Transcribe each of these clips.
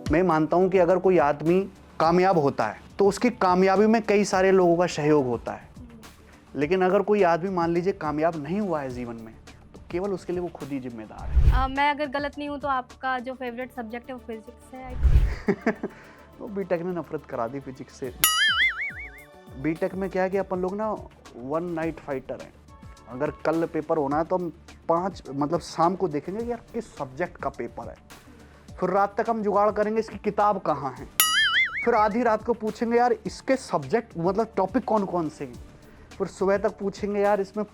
मैं मानता हूं कि अगर कोई आदमी कामयाब होता है तो उसकी कामयाबी में कई सारे लोगों का सहयोग होता है, लेकिन अगर कोई आदमी मान लीजिए कामयाब नहीं हुआ है जीवन में तो केवल उसके लिए वो खुद ही जिम्मेदार है। मैं अगर गलत नहीं हूँ तो आपका जो फेवरेट सब्जेक्ट है वो फिजिक्स है। तो बीटेक ने नफरत करा दी फिजिक्स से। बीटेक में क्या है कि अपन लोग ना वन नाइट फाइटर हैं। अगर कल पेपर होना है तो हम 5 मतलब शाम को देखेंगे यार किस सब्जेक्ट का पेपर है, फिर रात तक हम जुगाड़ करेंगे इसकी किताब कहाँ है, फिर आधी रात को पूछेंगे यार इसके सब्जेक्ट मतलब टॉपिक कौन कौन से हैं, फिर सुबह तक पूछेंगे यार इसमें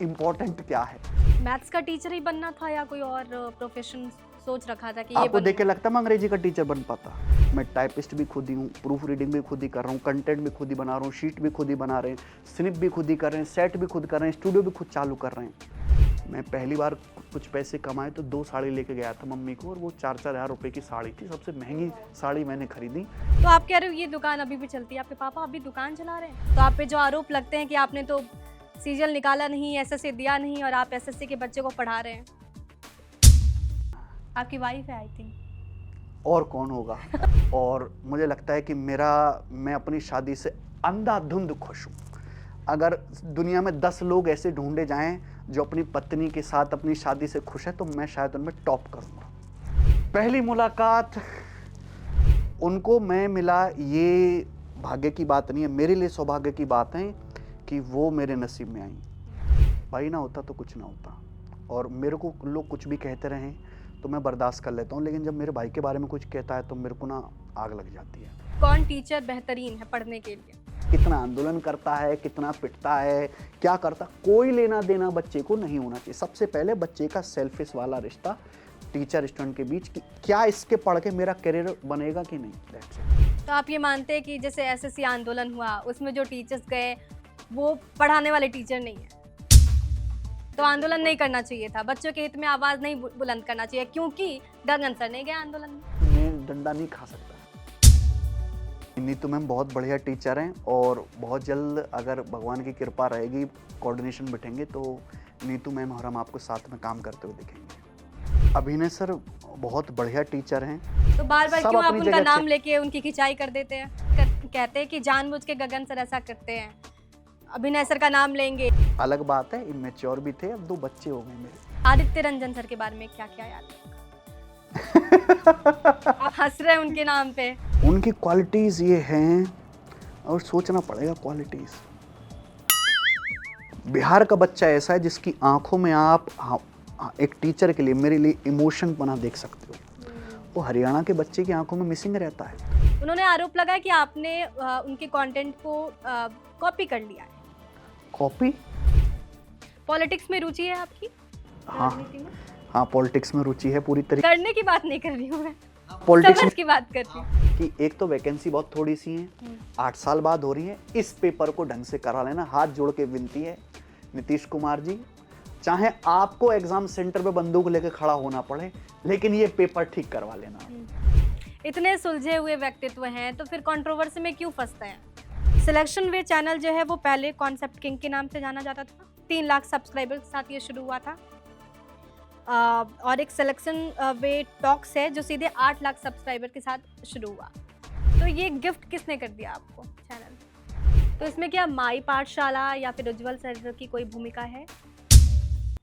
इम्पोर्टेंट क्या है। मैथ्स का टीचर ही बनना था या कोई और प्रोफेशन सोच रखा था कि ये आपको देख के बनूंगा? लगता है मैं अंग्रेजी का टीचर बन पाता? मैं टाइपिस्ट भी खुद ही हूँ, प्रूफ रीडिंग भी खुद ही कर रहा हूँ, कंटेंट भी खुद ही बना रहा हूँ, शीट भी खुद ही बना रहे हैं, स्निप भी खुद ही कर रहे हैं, सेट भी खुद कर रहे हैं, स्टूडियो भी खुद चालू कर रहे हैं। मैं पहली बार कुछ पैसे कमाए तो 2 साड़ी लेके गया था मम्मी को, और वो 4-4 हज़ार रुपये की साड़ी थी, सबसे महंगी साड़ी मैंने खरीदी। तो आप कह रहे हो ये दुकान अभी भी चलती है, आपके पापा अभी दुकान चला रहे हैं, तो आप पे जो आरोप लगते हैं कि आपने तो सीजल निकाला नहीं, एसएससी दिया नहीं और आप एसएससी के बच्चे को पढ़ा रहे हैं। आपकी वाइफ है आई थिंक। और कौन होगा। और मुझे लगता है कि मैं अपनी शादी से अंधाधुंध खुश हूँ। अगर दुनिया में 10 लोग ऐसे ढूंढे जाएं जो अपनी पत्नी के साथ अपनी शादी से खुश है तो मैं शायद उनमें टॉप करूँगा। पहली मुलाकात उनको मैं मिला, ये भाग्य की बात नहीं है, मेरे लिए सौभाग्य की बात है कि वो मेरे नसीब में आई। भाई ना होता तो कुछ ना होता, और मेरे को लोग कुछ भी कहते रहें तो मैं बर्दाश्त कर लेता हूँ, लेकिन जब मेरे भाई के बारे में कुछ कहता है तो मेरे को ना आग लग जाती है। कौन टीचर बेहतरीन है पढ़ने के लिए? कितना आंदोलन करता है, कितना पिटता है, क्या करता, कोई लेना देना बच्चे को नहीं होना चाहिए। सबसे पहले बच्चे का सेल्फिश वाला रिश्ता टीचर स्टूडेंट के बीच कि क्या इसके पढ़ के मेरा करियर बनेगा कि नहीं। That's it। तो आप ये मानते हैं कि जैसे एसएससी आंदोलन हुआ उसमें जो टीचर्स गए वो पढ़ाने वाले टीचर नहीं है, तो आंदोलन नहीं करना चाहिए था, बच्चों के हित में आवाज नहीं बुलंद करना चाहिए, क्योंकि गगन सर नहीं गए आंदोलन में। मैं डंडा नहीं खा सकता। नीतू मैम बहुत बढ़िया टीचर हैं, और बहुत जल्द अगर भगवान की कृपा रहेगी कोऑर्डिनेशन बिठेंगे तो नीतू मैम और हम आपको साथ में काम करते हुए दिखेंगे। अभिनय सर बहुत बढ़िया टीचर हैं। तो बार बार सब क्यों आप अपनी उनका जगह नाम से- लेके उनकी खिंचाई कर देते हैं? कहते हैं कि जानबूझ के गगन सर ऐसा करते हैं, अभिनय सर का नाम लेंगे। अलग बात है, इमेच्योर भी थे, अब 2 बच्चे हो गए मेरे। आदित्य रंजन सर के बारे में क्या क्या याद है? आप हंस रहे हैं उनके नाम पे। उनकी क्वालिटीज ये हैं, और सोचना पड़ेगा क्वालिटीज। बिहार का बच्चा ऐसा है जिसकी आंखों में आप एक टीचर के लिए मेरे लिए इमोशन बना देख सकते हो, वो हरियाणा के बच्चे की आंखों में मिसिंग रहता है। उन्होंने आरोप लगाया कि आपने उनके कंटेंट को कॉपी कर लिया है। कॉपी? पॉलिटिक्स में रुचि है आपकी? हाँ राजनीति में? हाँ, पॉलिटिक्स में रुचि है पूरी तरीके। करने की बात नहीं कर रही हूँ मैं, पॉलिटिक्स समझ की बात कर रही हूँ। की एक तो वैकेंसी बहुत थोड़ी सी है, 8 साल बाद हो रही है, इस पेपर को ढंग से करा लेना। हाथ जोड़ के विनती है नीतीश कुमार जी, चाहे आपको एग्जाम सेंटर पे बंदूक लेके खड़ा होना पड़े, लेकिन ये पेपर ठीक करवा लेना। इतने सुलझे हुए व्यक्तित्व हैं तो फिर कंट्रोवर्सी में क्यों फंसते हैं? सिलेक्शन वे चैनल जो है वो पहले कॉन्सेप्ट किंग के नाम से जाना जाता था, 3 लाख सब्सक्राइबर के साथ ये शुरू हुआ था। और एक सिलेक्शन वे टॉक्स है जो सीधे 8 लाख सब्सक्राइबर के साथ शुरू हुआ। तो ये गिफ्ट किसने कर दिया आपको चैनल? तो इसमें क्या माई पाठशाला या फिर उज्जवल सर की कोई भूमिका है?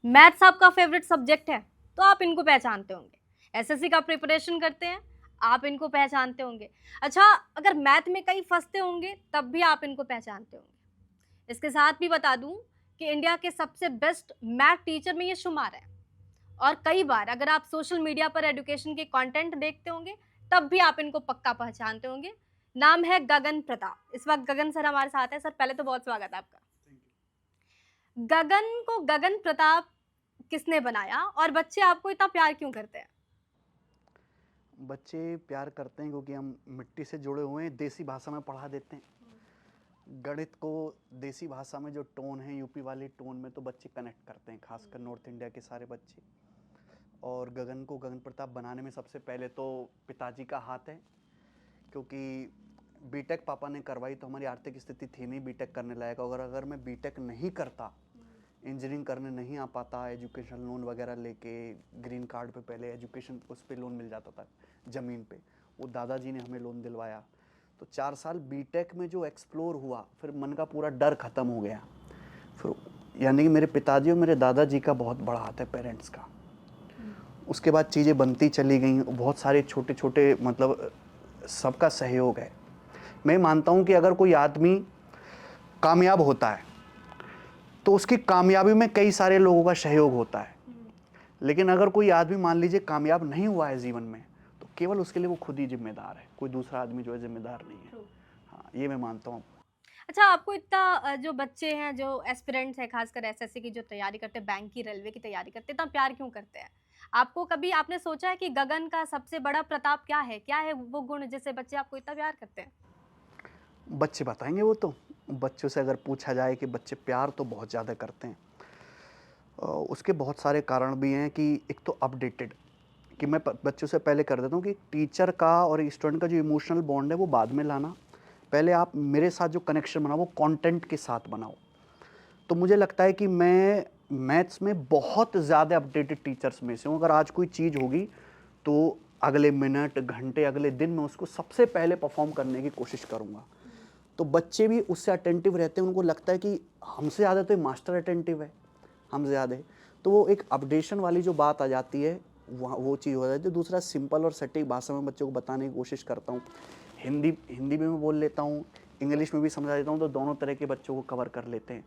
मैथ्स आपका फेवरेट सब्जेक्ट है तो आप इनको पहचानते होंगे, एसएससी का प्रिपरेशन करते हैं आप इनको पहचानते होंगे। अच्छा, अगर मैथ में कहीं फंसते होंगे तब भी आप इनको पहचानते होंगे। इसके साथ भी बता दूं कि इंडिया के सबसे बेस्ट मैथ टीचर में ये शुमार है, और कई बार अगर आप सोशल मीडिया पर एजुकेशन के कंटेंट देखते होंगे तब भी आप इनको पक्का पहचानते होंगे। नाम है गगन प्रताप। इस वक्त गगन सर हमारे साथ है। सर पहले तो बहुत स्वागत है आपका। गगन को गगन प्रताप किसने बनाया और बच्चे आपको इतना प्यार क्यों करते हैं? बच्चे प्यार करते हैं क्योंकि हम मिट्टी से जुड़े हुए हैं, देसी भाषा में पढ़ा देते हैं। गणित को देसी भाषा में जो टोन है, यूपी वाली टोन में, तो बच्चे कनेक्ट करते हैं, खासकर नॉर्थ इंडिया के सारे बच्चे। और गगन को गगन प्रताप बनाने में सबसे पहले तो पिताजी का हाथ है, क्योंकि बीटेक पापा ने करवाई तो हमारी आर्थिक स्थिति थी नहीं बीटेक करने लायक। अगर मैं बीटेक नहीं करता इंजीनियरिंग करने नहीं आ पाता, एजुकेशन लोन वगैरह लेके ग्रीन कार्ड पे पहले एजुकेशन उस पे लोन मिल जाता था ज़मीन पे, वो दादाजी ने हमें लोन दिलवाया। तो 4 साल बीटेक में जो एक्सप्लोर हुआ, फिर मन का पूरा डर ख़त्म हो गया। फिर यानी कि मेरे पिताजी और मेरे दादाजी का बहुत बड़ा हाथ है, पेरेंट्स का। उसके बाद चीज़ें बनती चली गई, बहुत सारे छोटे छोटे मतलब सबका सहयोग है। मैं मानता हूँ कि अगर कोई आदमी कामयाब होता है तो उसकी कामयाबी में कई सारे लोगों का सहयोग होता है, लेकिन अगर कोई आदमी मान लीजिए कामयाब नहीं हुआ है जीवन में, तो केवल उसके लिए वो खुद ही जिम्मेदार है, कोई दूसरा आदमी जो है जिम्मेदार नहीं है। हाँ, ये मैं मानता हूँ। अच्छा, आपको इतना जो बच्चे हैं, जो एस्पिरेंट्स हैं, खासकर एसएससी की जो तैयारी करते हैं, बैंक की, रेलवे की तैयारी करते हैं, इतना प्यार क्यों करते हैं? आपको कभी आपने सोचा है कि गगन का सबसे बड़ा प्रताप क्या है? क्या है वो गुण जिससे बच्चे आपको इतना प्यार करते हैं? बच्चे बताएंगे, वो तो बच्चों से अगर पूछा जाए कि बच्चे प्यार तो बहुत ज़्यादा करते हैं। उसके बहुत सारे कारण भी हैं कि एक तो अपडेटेड, कि मैं बच्चों से पहले कर देता हूँ कि टीचर का और स्टूडेंट का जो इमोशनल बॉन्ड है वो बाद में लाना, पहले आप मेरे साथ जो कनेक्शन बनाओ वो कंटेंट के साथ बनाओ। तो मुझे लगता है कि मैं मैथ्स में बहुत ज़्यादा अपडेटेड टीचर्स में से हूँ। अगर आज कोई चीज़ होगी तो अगले मिनट, घंटे, अगले दिन में उसको सबसे पहले परफॉर्म करने की कोशिश करूँगा। तो बच्चे भी उससे अटेंटिव रहते हैं, उनको लगता है कि हमसे ज़्यादा तो ये मास्टर अटेंटिव है, हमसे ज़्यादा है। तो वो एक अपडेशन वाली जो बात आ जाती है, वहाँ वो चीज़ हो जाती है। दूसरा, सिंपल और सटीक भाषा में बच्चों को बताने की कोशिश करता हूँ। हिंदी हिंदी में बोल लेता हूँ, इंग्लिश में भी समझा देता हूँ, तो दोनों तरह के बच्चों को कवर कर लेते हैं।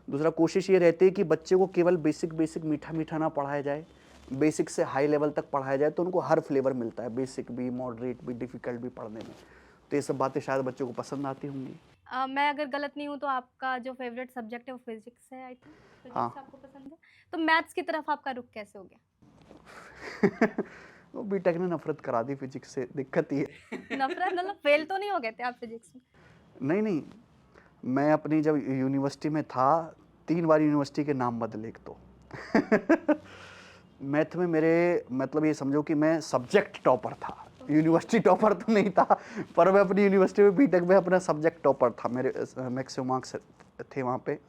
दूसरा, कोशिश ये रहती है कि बच्चे को केवल बेसिक मीठा मीठा ना पढ़ाया जाए, बेसिक से हाई लेवल तक पढ़ाया जाए, तो उनको हर फ्लेवर मिलता है, बेसिक भी, मॉडरेट भी, डिफ़िकल्ट भी पढ़ने में। तो ये सब बातें शायद बच्चों को पसंद आती होंगी। मैं अगर गलत नहीं हूँ तो आपका जो फेवरेट सब्जेक्ट है वो फिजिक्स है, आई थिंक। हाँ। फिजिक्स आपको पसंद है। तो मैथ्स की तरफ आपका रुख कैसे हो गया? वो बीटेक ने नफरत करा दी फिजिक्स से, दिक्कत ये है। नफरत मतलब फेल तो नहीं हो गए थे आप फिजिक्स में? नहीं नहीं, मैं अपनी जब यूनिवर्सिटी में था 3 बार यूनिवर्सिटी के नाम बदले एक तो। मैथ में मेरे मतलब ये समझो कि मैं सब्जेक्ट टॉपर था, यूनिवर्सिटी टॉपर तो नहीं था, पर मैं अपनी यूनिवर्सिटी में बीटेक में अपना सब्जेक्ट टॉपर था। मेरे मैक्सिमम मार्क्स थे वहाँ पे,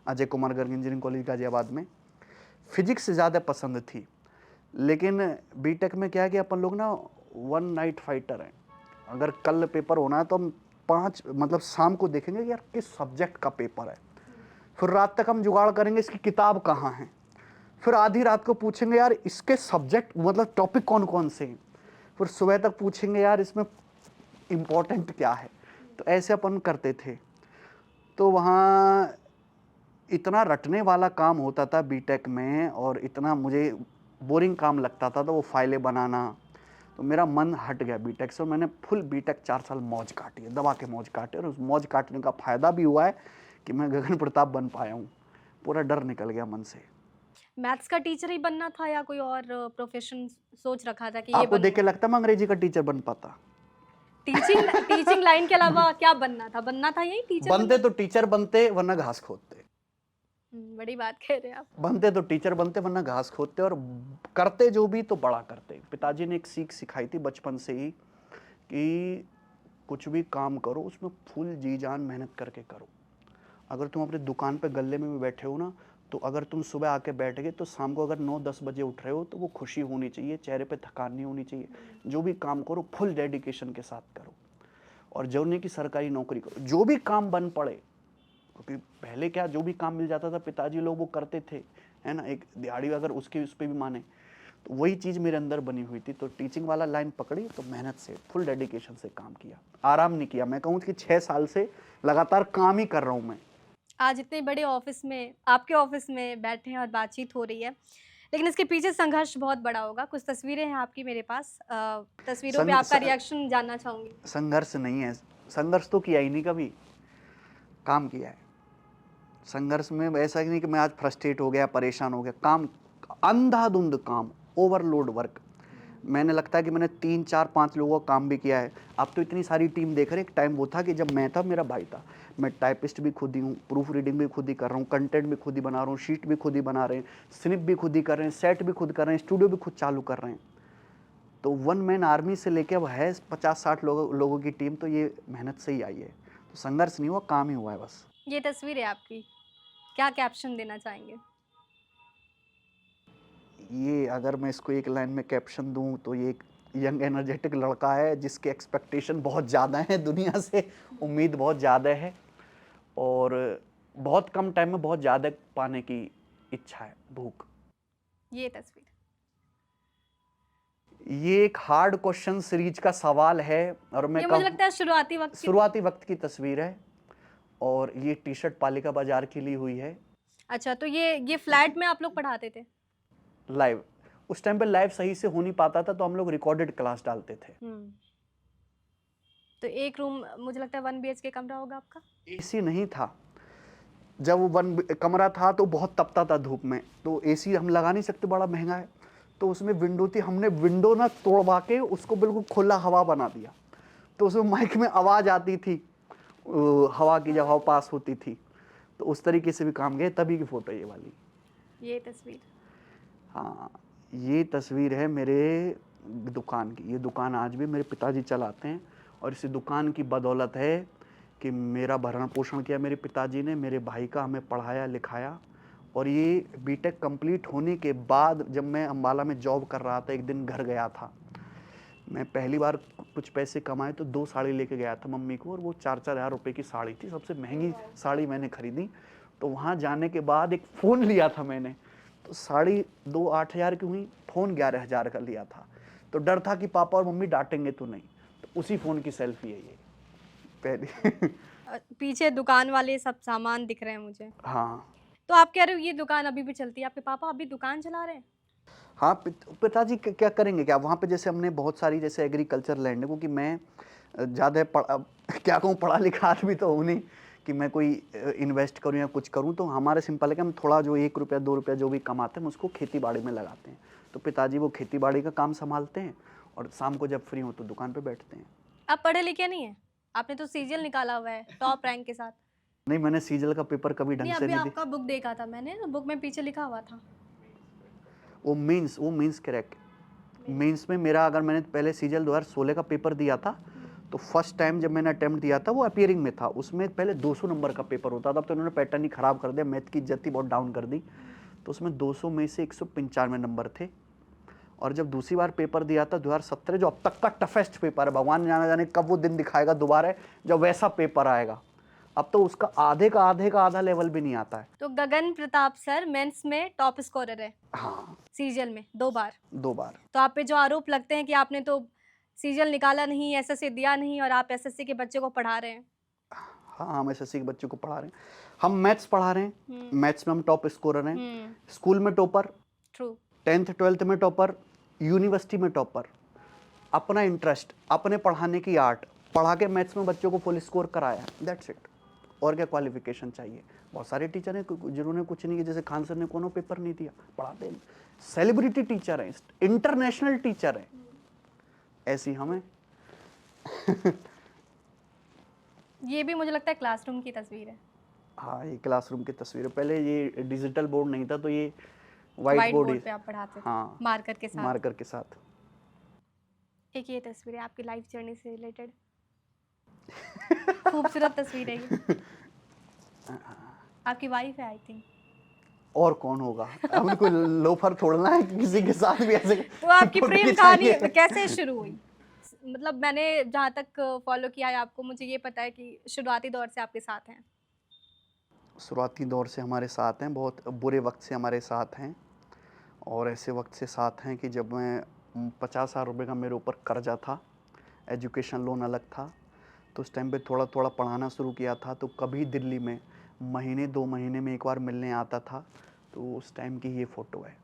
अजय कुमार गर्ग इंजीनियरिंग कॉलेज गाजियाबाद में। फिजिक्स ज़्यादा पसंद थी, लेकिन बीटेक में क्या है कि अपन लोग ना वन नाइट फाइटर हैं। अगर कल पेपर होना है तो हम 5 मतलब शाम को देखेंगे कि यार किस सब्जेक्ट का पेपर है, फिर रात तक हम जुगाड़ करेंगे इसकी किताब कहाँ है, फिर आधी रात को पूछेंगे यार इसके सब्जेक्ट मतलब टॉपिक कौन कौन से हैं, फिर सुबह तक पूछेंगे यार इसमें इम्पोर्टेंट क्या है। तो ऐसे अपन करते थे। तो वहाँ इतना रटने वाला काम होता था बीटेक में, और इतना मुझे बोरिंग काम लगता था, तो वो फाइलें बनाना। तो मेरा मन हट गया बीटेक से, और मैंने फुल बीटेक 4 साल मौज काटी है, दबा के मौज काटे, और उस मौज काटने का फ़ायदा भी हुआ है कि मैं गगन प्रताप बन पाया हूँ। पूरा डर निकल गया मन से। मैथ्स का टीचर ही बनना था या कोई और प्रोफेशन सोच रखा था कि ये आपको देख के बनूंगा? लगता है मैं अंग्रेजी का टीचर बन पाता? टीचिंग टीचिंग लाइन के अलावा क्या बनना था? बनना था यही टीचर बनते तो टीचर बनते, वरना घास खोदते। बड़ी बात कह रहे हैं आप। बनते तो टीचर बनते, वरना घास खोदते, और करते जो भी तो बड़ा करते। पिताजी ने एक सीख सिखाई थी बचपन से ही कि कुछ भी काम करो उसमें फुल जी जान मेहनत करके करो। अगर तुम अपनी दुकान पे गल्ले में भी बैठे हो ना, तो अगर तुम सुबह आके बैठ गए तो शाम को अगर 9-10 बजे उठ रहे हो तो वो खुशी होनी चाहिए, चेहरे पे थकान नहीं होनी चाहिए। जो भी काम करो फुल डेडिकेशन के साथ करो, और जो नहीं कि सरकारी नौकरी करो, जो भी काम बन पड़े। क्योंकि पहले क्या, जो भी काम मिल जाता था पिताजी लोग वो करते थे, है ना, एक दिहाड़ी अगर उसके उस पर भी माने, तो वही चीज़ मेरे अंदर बनी हुई थी। तो टीचिंग वाला लाइन पकड़ी, तो मेहनत से फुल डेडिकेशन से काम किया, आराम नहीं किया। मैं कहूँ कि 6 साल से लगातार काम ही कर रहा हूँ मैं। आज इतने बड़े ऑफिस में, आपके ऑफिस में बैठे हैं और बातचीत हो रही है, लेकिन इसके पीछे संघर्ष बहुत बड़ा होगा। कुछ तस्वीरें हैं आपकी मेरे पास, तस्वीरों पे आपका रिएक्शन जानना चाहूँगी। संघर्ष नहीं है, संघर्ष तो किया ही नहीं कभी, काम किया है। संघर्ष में ऐसा ही नहीं कि मैं आज फ्रस्ट्रेट हो गया, परेशान हो गया, काम अंधाधुंध काम, ओवरलोड वर्क। मैंने लगता है कि मैंने 3-4-5 लोगों का काम भी किया है। अब तो इतनी सारी टीम देख रहे हैं। एक टाइम वो था कि जब मैं था, मेरा भाई था, मैं टाइपिस्ट भी खुद ही हूँ, प्रूफ रीडिंग भी खुद ही कर रहा हूँ, कंटेंट भी खुद ही बना रहा हूँ, शीट भी खुद ही बना रहे हैं, स्निप भी खुद ही कर रहे हैं, सेट भी खुद कर रहे हैं, स्टूडियो भी खुद चालू कर रहे हैं। तो वन मैन आर्मी से लेके अब है 50-60 लोगों की टीम, तो ये मेहनत से ही आई है। तो संघर्ष नहीं हुआ, काम ही हुआ है बस। ये तस्वीर है आपकी, क्या कैप्शन देना चाहेंगे? ये अगर मैं इसको एक लाइन में कैप्शन दूं तो ये एक यंग एनर्जेटिक लड़का है जिसके एक्सपेक्टेशन बहुत ज़्यादा है दुनिया से, उम्मीद बहुत ज़्यादा है और बहुत कम टाइम में बहुत ज़्यादा पाने की इच्छा है, भूख। ये तस्वीर। ये एक हार्ड क्वेश्चन सीरीज का सवाल है और मैं ये मुझे लगता है शुरुआती वक्त की। शुरुआती वक्त की तस्वीर है और ये टी शर्ट पालिका बाजार की ली हुई है। अच्छा, तो ये फ्लैट में आप लोग पढ़ाते थे? लाइव उस टाइम पे लाइव सही से हो नहीं पाता था तो हम लोग रिकॉर्डेड क्लास डालते थे। तो एक रूम मुझे लगता है 1 BHK कमरा होगा आपका? एसी नहीं था, जब वो कमरा था तो बहुत तपता था धूप में, तो एसी हम लगा नहीं सकते, बड़ा महंगा है, तो उसमें विंडो थी, हमने विंडो ना तोड़वा के उसको बिल्कुल खुला हवा बना दिया, तो उसमें माइक में आवाज़ आती थी, हवा की जब हवा पास होती थी, तो उस तरीके से भी काम गए। तभी की फ़ोटो ये वाली। ये तस्वीर? हाँ, ये तस्वीर है मेरे दुकान की। ये दुकान आज भी मेरे पिताजी चलाते हैं और इसी दुकान की बदौलत है कि मेरा भरण पोषण किया मेरे पिताजी ने, मेरे भाई का हमें पढ़ाया लिखाया। और ये बीटेक कंप्लीट होने के बाद जब मैं अम्बाला में जॉब कर रहा था, एक दिन घर गया था, मैं पहली बार कुछ पैसे कमाए तो 2 साड़ी लेके गया था मम्मी को, और वो 4-4 हज़ार रुपये की साड़ी थी, सबसे महंगी साड़ी मैंने खरीदी। तो वहाँ जाने के बाद एक फ़ोन लिया था मैंने, तो साड़ी 2-8 हज़ार की हुई, फ़ोन 11 हज़ार का लिया था। तो डर था कि पापा और मम्मी डांटेंगे तो नहीं, तो उसी फ़ोन की सेल्फी है ये पहली। पीछे दुकान वाले सब सामान दिख रहे हैं मुझे। हाँ। तो आप कह रहे हो ये दुकान अभी भी चलती है? आपके पापा अभी दुकान चला रहे हैं? हाँ, पिताजी क्या करेंगे, क्या वहाँ पे जैसे हमने बहुत सारी जैसे एग्रीकल्चर लैंड है, क्योंकि मैं ज़्यादा क्या कहूँ, पढ़ा लिखा आदमी तो हूँ नहीं कि मैं कोई इन्वेस्ट करूँ या कुछ करूँ। तो हमारे सिंपल है कि हम थोड़ा जो 1 रुपया 2 रुपया जो भी कमाते हैं हम उसको खेती बाड़ी में लगाते हैं। तो पिताजी वो खेती बाड़ी का काम संभालते हैं और शाम को जब फ्री हो तो दुकान पर बैठते हैं। आप पढ़े लिखे नहीं है? आपने तो सीजीएल निकाला हुआ है टॉप रैंक के साथ। नहीं, मैंने सीजल का पेपर कभी ढंग से अभी नहीं आपका बुक देखा था मैंने, बुक में पीछे लिखा हुआ था वो मीन्स करेक्ट। मीन्स में मेरा, अगर मैंने पहले सीजल 2016 का पेपर दिया था तो फर्स्ट टाइम जब मैंने अटेम्प्ट दिया था वो अपीयरिंग में था, उसमें पहले 200 नंबर का पेपर होता था। अब तो उन्होंने पैटर्न ही ख़राब कर दिया, मैथ की इज्जत ही बहुत डाउन कर दी, तो उसमें 200 में से 195 नंबर थे। और जब दूसरी बार पेपर दिया था 2017, जो अब तक का टफेस्ट पेपर है, भगवान जाने कब वो दिन दिखाएगा दोबारा जब वैसा पेपर आएगा। अब तो उसका आधे का आधा लेवल भी नहीं आता है। तो गगन प्रताप सर मेंस में टॉप स्कोरर है। हाँ, सीजीएल में 2 बार। तो आप पे जो आरोप लगते हैं कि आपने तो सीजीएल निकाला नहीं, एसएससी दिया नहीं और आप एसएससी के बच्चे को पढ़ा रहे हैं। हाँ, हम एसएससी के बच्चों को पढ़ा रहे हैं, हम मैथ्स पढ़ा रहे हैं, मैथ्स में हम टॉप स्कोरर हैं, स्कूल में टॉपर, ट्रू, 10th 12th में टॉपर, यूनिवर्सिटी में टॉपर। अपना इंटरेस्ट, अपने पढ़ाने की आर्ट, पढ़ा के मैथ्स में बच्चों को फुल स्कोर कराया, दैट्स इट। और क्या क्वालिफिकेशन चाहिए। बहुत सारे टीचर हैं जिन्होंने कुछ नहीं किया, जैसे खान सर ने कोनो पेपर नहीं दिया, पढ़ाते हैं, सेलिब्रिटी टीचर हैं, इंटरनेशनल टीचर हैं, ऐसी हमें। ये भी मुझे लगता है क्लासरूम की तस्वीर है। हाँ, ये क्लासरूम की तस्वीर है। पहले ये डिजिटल बोर्ड नहीं था तो ये वाइट बोर्ड पे आप पढ़ाते थे। हाँ, मार्कर के साथ। एक ये तस्वीर है आपकी लाइफ जर्नी से रिलेटेड। खूबसूरत तस्वीर है ये। आपकी वाइफ है आई थिंक। और कौन होगा, हमें कोई लोफर छोड़ना है कि किसी के साथ भी ऐसे। तो आपकी प्रेम कहानी कैसे शुरू हुई? मतलब मैंने जहाँ तक फॉलो किया है आपको, मुझे ये पता है कि शुरुआती दौर से आपके साथ हैं। शुरुआती दौर से हमारे साथ हैं, बहुत बुरे वक्त से हमारे साथ हैं, और ऐसे वक्त से साथ हैं कि जब मैं 50,000 रुपये का मेरे ऊपर कर्जा था, एजुकेशन लोन अलग था, तो उस टाइम पे थोड़ा थोड़ा पढ़ाना शुरू किया था। तो कभी दिल्ली में महीने 2 महीने में एक बार मिलने आता था, तो उस टाइम की ये फ़ोटो है।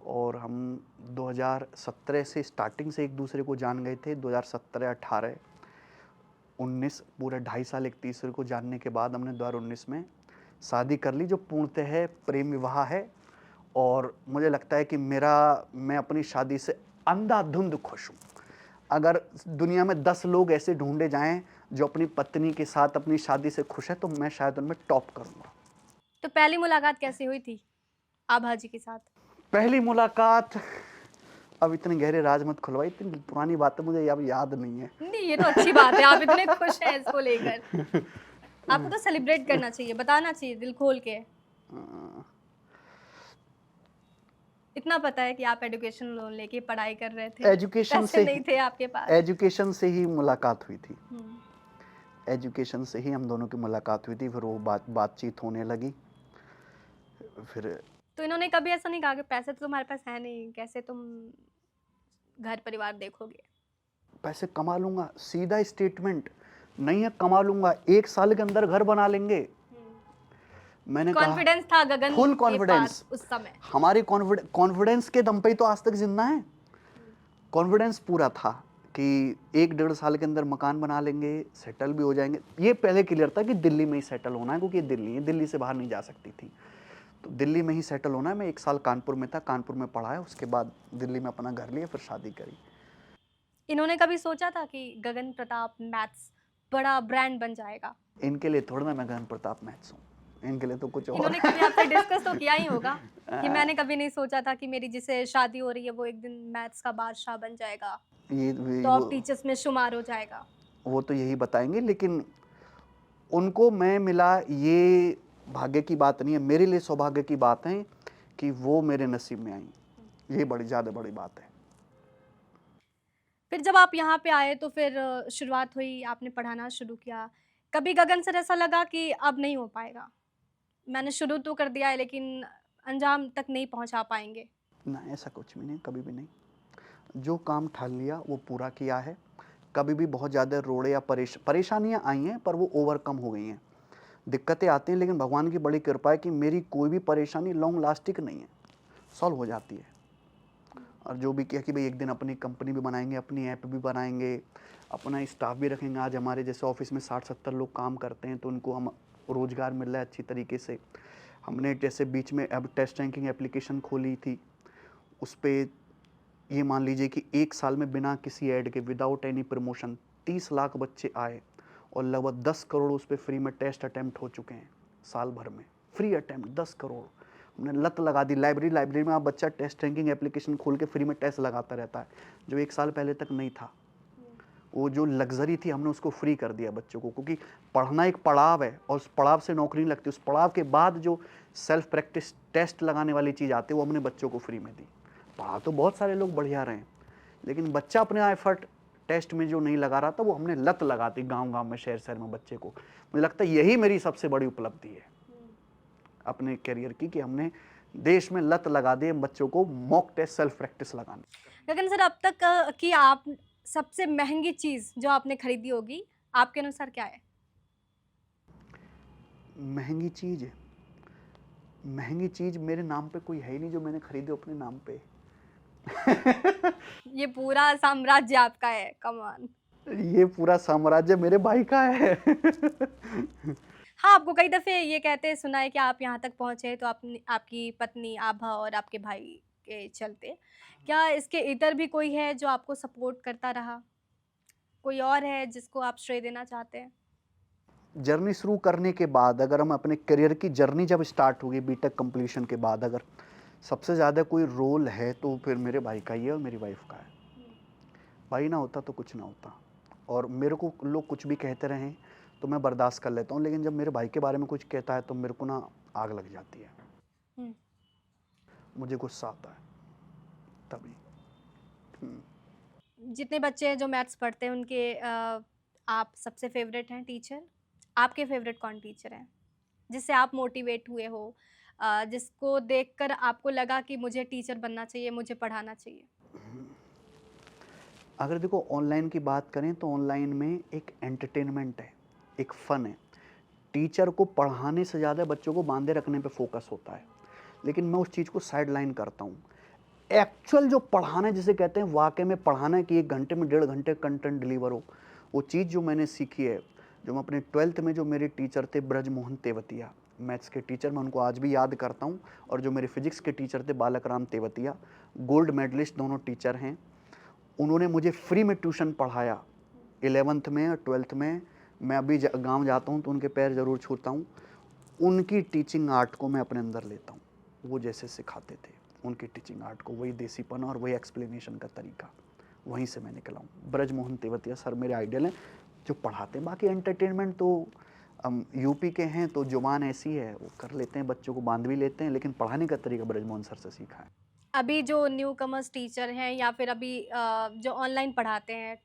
और हम 2017 से स्टार्टिंग से एक दूसरे को जान गए थे। 2017, 18, 19 पूरे 2.5 साल एक तीसरे को जानने के बाद हमने 2019 में शादी कर ली, जो पूर्णतः प्रेम विवाह है। और मुझे लगता है कि मैं अपनी शादी से अंधाधुंध खुश हूँ। अगर दुनिया में 10 लोग ऐसे ढूंढे जाएं जो अपनी पत्नी के साथ अपनी शादी से खुश है, तो मैं शायद उनमें टॉप करूँगा। तो पहली मुलाकात कैसे हुई थी आभा जी के साथ? पहली मुलाकात, अब इतने गहरे राज मत खुलवाई, इतनी पुरानी बातें मुझे अब याद नहीं है। नहीं, ये तो अच्छी बात है, आप इतने खुश हैं इसको लेकर। आपको तो सेलिब्रेट करना चाहिए, बताना चाहिए दिल खोल के। अ, इतना पता है कि आप एजुकेशन लोन लेके पढ़ाई कर रहे थे, एजुकेशन पैसे से नहीं थे आपके पास। एजुकेशन से ही मुलाकात हुई थी। हम्म, एजुकेशन से ही हम दोनों की मुलाकात हुई थी, फिर वो बातचीत होने लगी। फिर तो इन्होंने कभी ऐसा नहीं कहा कि पैसे तो तुम्हारे पास है नहीं, कैसे तुम घर परिवार देखोगे? पैसे कमा लूंगा, सीधा स्टेटमेंट। नहीं है, कमा लूंगा, 1 साल के अंदर घर बना लेंगे। मैंने कहा कॉन्फिडेंस था गगन फुल के कॉन्फिडेंस। पास उस समय। हमारी कॉन्फिडेंस के दम पे ही तो आज तक जिंदा है। कॉन्फिडेंस पूरा था कि 1-1.5 साल के अंदर मकान बना लेंगे, सेटल भी हो जाएंगे। ये पहले क्लियर था कि दिल्ली में ही सेटल होना है, क्योंकि ये दिल्ली है, दिल्ली से बाहर नहीं जा सकती थी। तो दिल्ली में ही सेटल होना है। मैं 1 साल कानपुर में था, कानपुर में पढ़ा है, उसके बाद दिल्ली में अपना घर लिया, फिर शादी करी। इन्होंने कभी सोचा था कि गगन प्रताप मैथ्स बड़ा ब्रांड बन जाएगा? इनके लिए थोड़ा ना मैं गगन प्रताप मैथ्स हूँ, इनके लिए तो कुछ और इन्होंने कभी आपसे डिस्कस तो किया ही होगा कि मैंने कभी नहीं सोचा था कि मेरी जिससे शादी हो रही है वो एक दिन मैथ्स का बादशाह बन जाएगा, टॉप टीचर्स में शुमार हो जाएगा। वो तो यही बताएंगे, लेकिन उनको मैं मिला, ये भाग्य की बात नहीं है, मेरे लिए सौभाग्य की बात है कि वो मेरे नसीब में आई। ये बड़ी ज़्यादा बड़ी बात है। फिर जब आप यहाँ पे आए तो फिर शुरुआत हुई, आपने पढ़ाना शुरू किया। कभी गगन सर ऐसा लगा कि अब नहीं हो पाएगा, मैंने शुरू तो कर दिया है लेकिन अंजाम तक नहीं पहुँचा पाएंगे? ना, ऐसा कुछ भी नहीं, कभी भी नहीं। जो काम ठान लिया वो पूरा किया है। कभी भी बहुत ज़्यादा रोड़े या परेशानियाँ आई हैं, पर वो ओवरकम हो गई हैं। दिक्कतें आती हैं, लेकिन भगवान की बड़ी कृपा है कि मेरी कोई भी परेशानी लॉन्ग लास्टिंग नहीं है, सॉल्व हो जाती है। और जो भी किया कि भाई एक दिन अपनी कंपनी भी बनाएंगे, अपनी ऐप भी बनाएंगे, अपना स्टाफ भी रखेंगे। आज हमारे जैसे ऑफिस में 60-70 लोग काम करते हैं, तो उनको हम रोज़गार मिल रहा है अच्छी तरीके से। हमने जैसे बीच में अब टेस्ट रैंकिंग एप्लीकेशन खोली थी, उस पर ये मान लीजिए कि 1 साल में बिना किसी ऐड के, विदाउट एनी प्रमोशन, 30 लाख बच्चे आए और लगभग 10 करोड़ उस पर फ्री में टेस्ट अटैम्प्ट हो चुके हैं साल भर में। Free attempt 10 crore. हमने लत लगा दी। लाइब्रेरी में आप बच्चा टेस्ट रैंकिंग एप्लीकेशन खोल के फ्री में टेस्ट लगाता रहता है, जो 1 साल पहले तक नहीं था। वो जो लग्जरी थी हमने उसको फ्री कर दिया बच्चों को, क्योंकि पढ़ना एक पड़ाव है और उस पड़ाव से नौकरी नहीं लगती। उस पड़ाव के बाद जो सेल्फ प्रैक्टिस टेस्ट लगाने वाली चीज़ आती है वो हमने बच्चों को फ्री में दी। पढ़ा तो बहुत सारे लोग बढ़िया रहे, लेकिन बच्चा अपने एफर्ट टेस्ट में जो नहीं लगा रहा था वो हमने लत लगाती गांव-गांव में, शहर-शहर में बच्चे को। मुझे लगता है यही मेरी सबसे बड़ी उपलब्धि है अपने करियर की, कि हमने देश में लत लगा दी बच्चों को मॉक टेस्ट सेल्फ प्रैक्टिस लगाने। गगन सर, अब तक की आप सबसे महंगी चीज़ जो आपने खरीदी होगी, आपके अनुसार क्या है? महंगी चीज़, महंगी चीज़ मेरे नाम पे कोई है ही नहीं जो मैंने खरीदे अपने नाम पे। ये पूरा साम्राज्य आपका है, कम ऑन। ये पूरा साम्राज्य मेरे भाई का है। हाँ, आपको कई दफ़े ये कहते सुना है कि आप यहाँ तक पहुँचे तो आपकी पत्नी आभा और आपके भाई के चलते। क्या इसके इतर भी कोई है जो आपको सपोर्ट करता रहा? कोई और है जिसको आप श्रेय देना चाहते हैं? जर्नी शुरू करने के बाद, अगर हम अपने करियर की जर्नी जब स्टार्ट होगी बीटेक कंप्लीशन के बाद, अगर सबसे ज़्यादा कोई रोल है तो फिर मेरे भाई का ही है और मेरी वाइफ का है। भाई ना होता तो कुछ ना होता। और मेरे को लोग कुछ भी कहते रहें तो मैं बर्दाश्त कर लेता हूँ, लेकिन जब मेरे भाई के बारे में कुछ कहता है तो मेरे को ना आग लग जाती है, हुँ। मुझे गुस्सा आता है तभी। जितने बच्चे हैं जो मैथ्स पढ़ते हैं उनके आप सबसे फ़ेवरेट हैं टीचर? आपके फ़ेवरेट कौन टीचर हैं? जिससे आप मोटिवेट हुए हो, जिसको देखकर आपको लगा कि मुझे टीचर बनना चाहिए, मुझे पढ़ाना चाहिए? अगर देखो ऑनलाइन की बात करें तो ऑनलाइन में एक एंटरटेनमेंट है, एक फ़न है। टीचर को पढ़ाने से ज़्यादा बच्चों को बांधे रखने पे फोकस होता है, लेकिन मैं उस चीज़ को साइड लाइन करता हूँ। एक्चुअल जो पढ़ाना है, जिसे कहते हैं वाकई में पढ़ाना है कि 1 घंटे में 1.5 घंटे कंटेंट डिलीवर हो, वो चीज़ जो मैंने सीखी है, जो मैं अपने 12th में जो मेरे टीचर थे ब्रजमोहन तेवतिया, मैथ्स के टीचर, मैं उनको आज भी याद करता हूँ। और जो मेरे फिजिक्स के टीचर थे बालक राम तेवतिया, गोल्ड मेडलिस्ट दोनों टीचर हैं। उन्होंने मुझे फ्री में ट्यूशन पढ़ाया 11th में और 12th में। मैं अभी गाँव जाता हूँ तो उनके पैर ज़रूर छूता हूँ। उनकी टीचिंग आर्ट को मैं अपने अंदर लेता हूँ। वो जैसे सिखाते थे उनकी टीचिंग आर्ट को, वही देसीपन और वही एक्सप्लेनेशन का तरीका, वहीं से मैं निकला हूँ। ब्रजमोहन तेवतिया सर मेरे आइडियल हैं जो पढ़ाते हैं। बाकी एंटरटेनमेंट तो हम यूपी के हैं तो जुबान ऐसी है, वो कर लेते हैं, बच्चों को बांध भी लेते हैं, लेकिन पढ़ाने का तरीका ब्रजमोहन सर से सीखा है। अभी जो न्यू कमर्स टीचर हैं या फिर अभी जो ऑनलाइन पढ़ाते हैं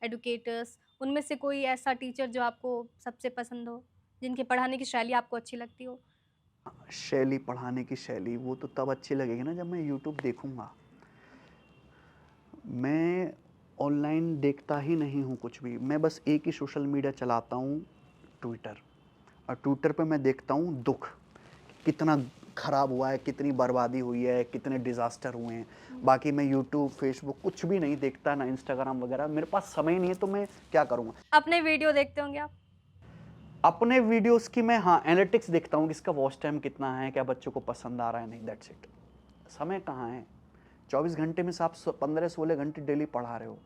एडुकेटर्स, उनमें से कोई ऐसा टीचर जो आपको सबसे पसंद हो, जिनकी पढ़ाने की शैली आपको अच्छी लगती हो? शैली, पढ़ाने की शैली, वो तो तब अच्छी लगेगी ना जब मैं यूट्यूब देखूँगा। मैं ऑनलाइन देखता ही नहीं हूँ कुछ भी, मैं बस एक ही सोशल मीडिया चलाता हूँ, ट्विटर। और ट्विटर पे मैं देखता हूँ दुःख, कितना खराब हुआ है, कितनी बर्बादी हुई है, कितने डिज़ास्टर हुए हैं। बाकी मैं यूट्यूब, फेसबुक कुछ भी नहीं देखता, ना इंस्टाग्राम वगैरह, मेरे पास समय ही नहीं है, तो मैं क्या करूँगा? अपने वीडियो देखते होंगे आप? अपने वीडियोज़ की मैं, हाँ, एनालिटिक्स देखता हूँ कि इसका वॉच टाइम कितना है, क्या बच्चों को पसंद आ रहा है, नहीं, दैट्स इट। समय कहाँ है? 24 घंटे में से आप 15-16 घंटे डेली पढ़ा रहे हो।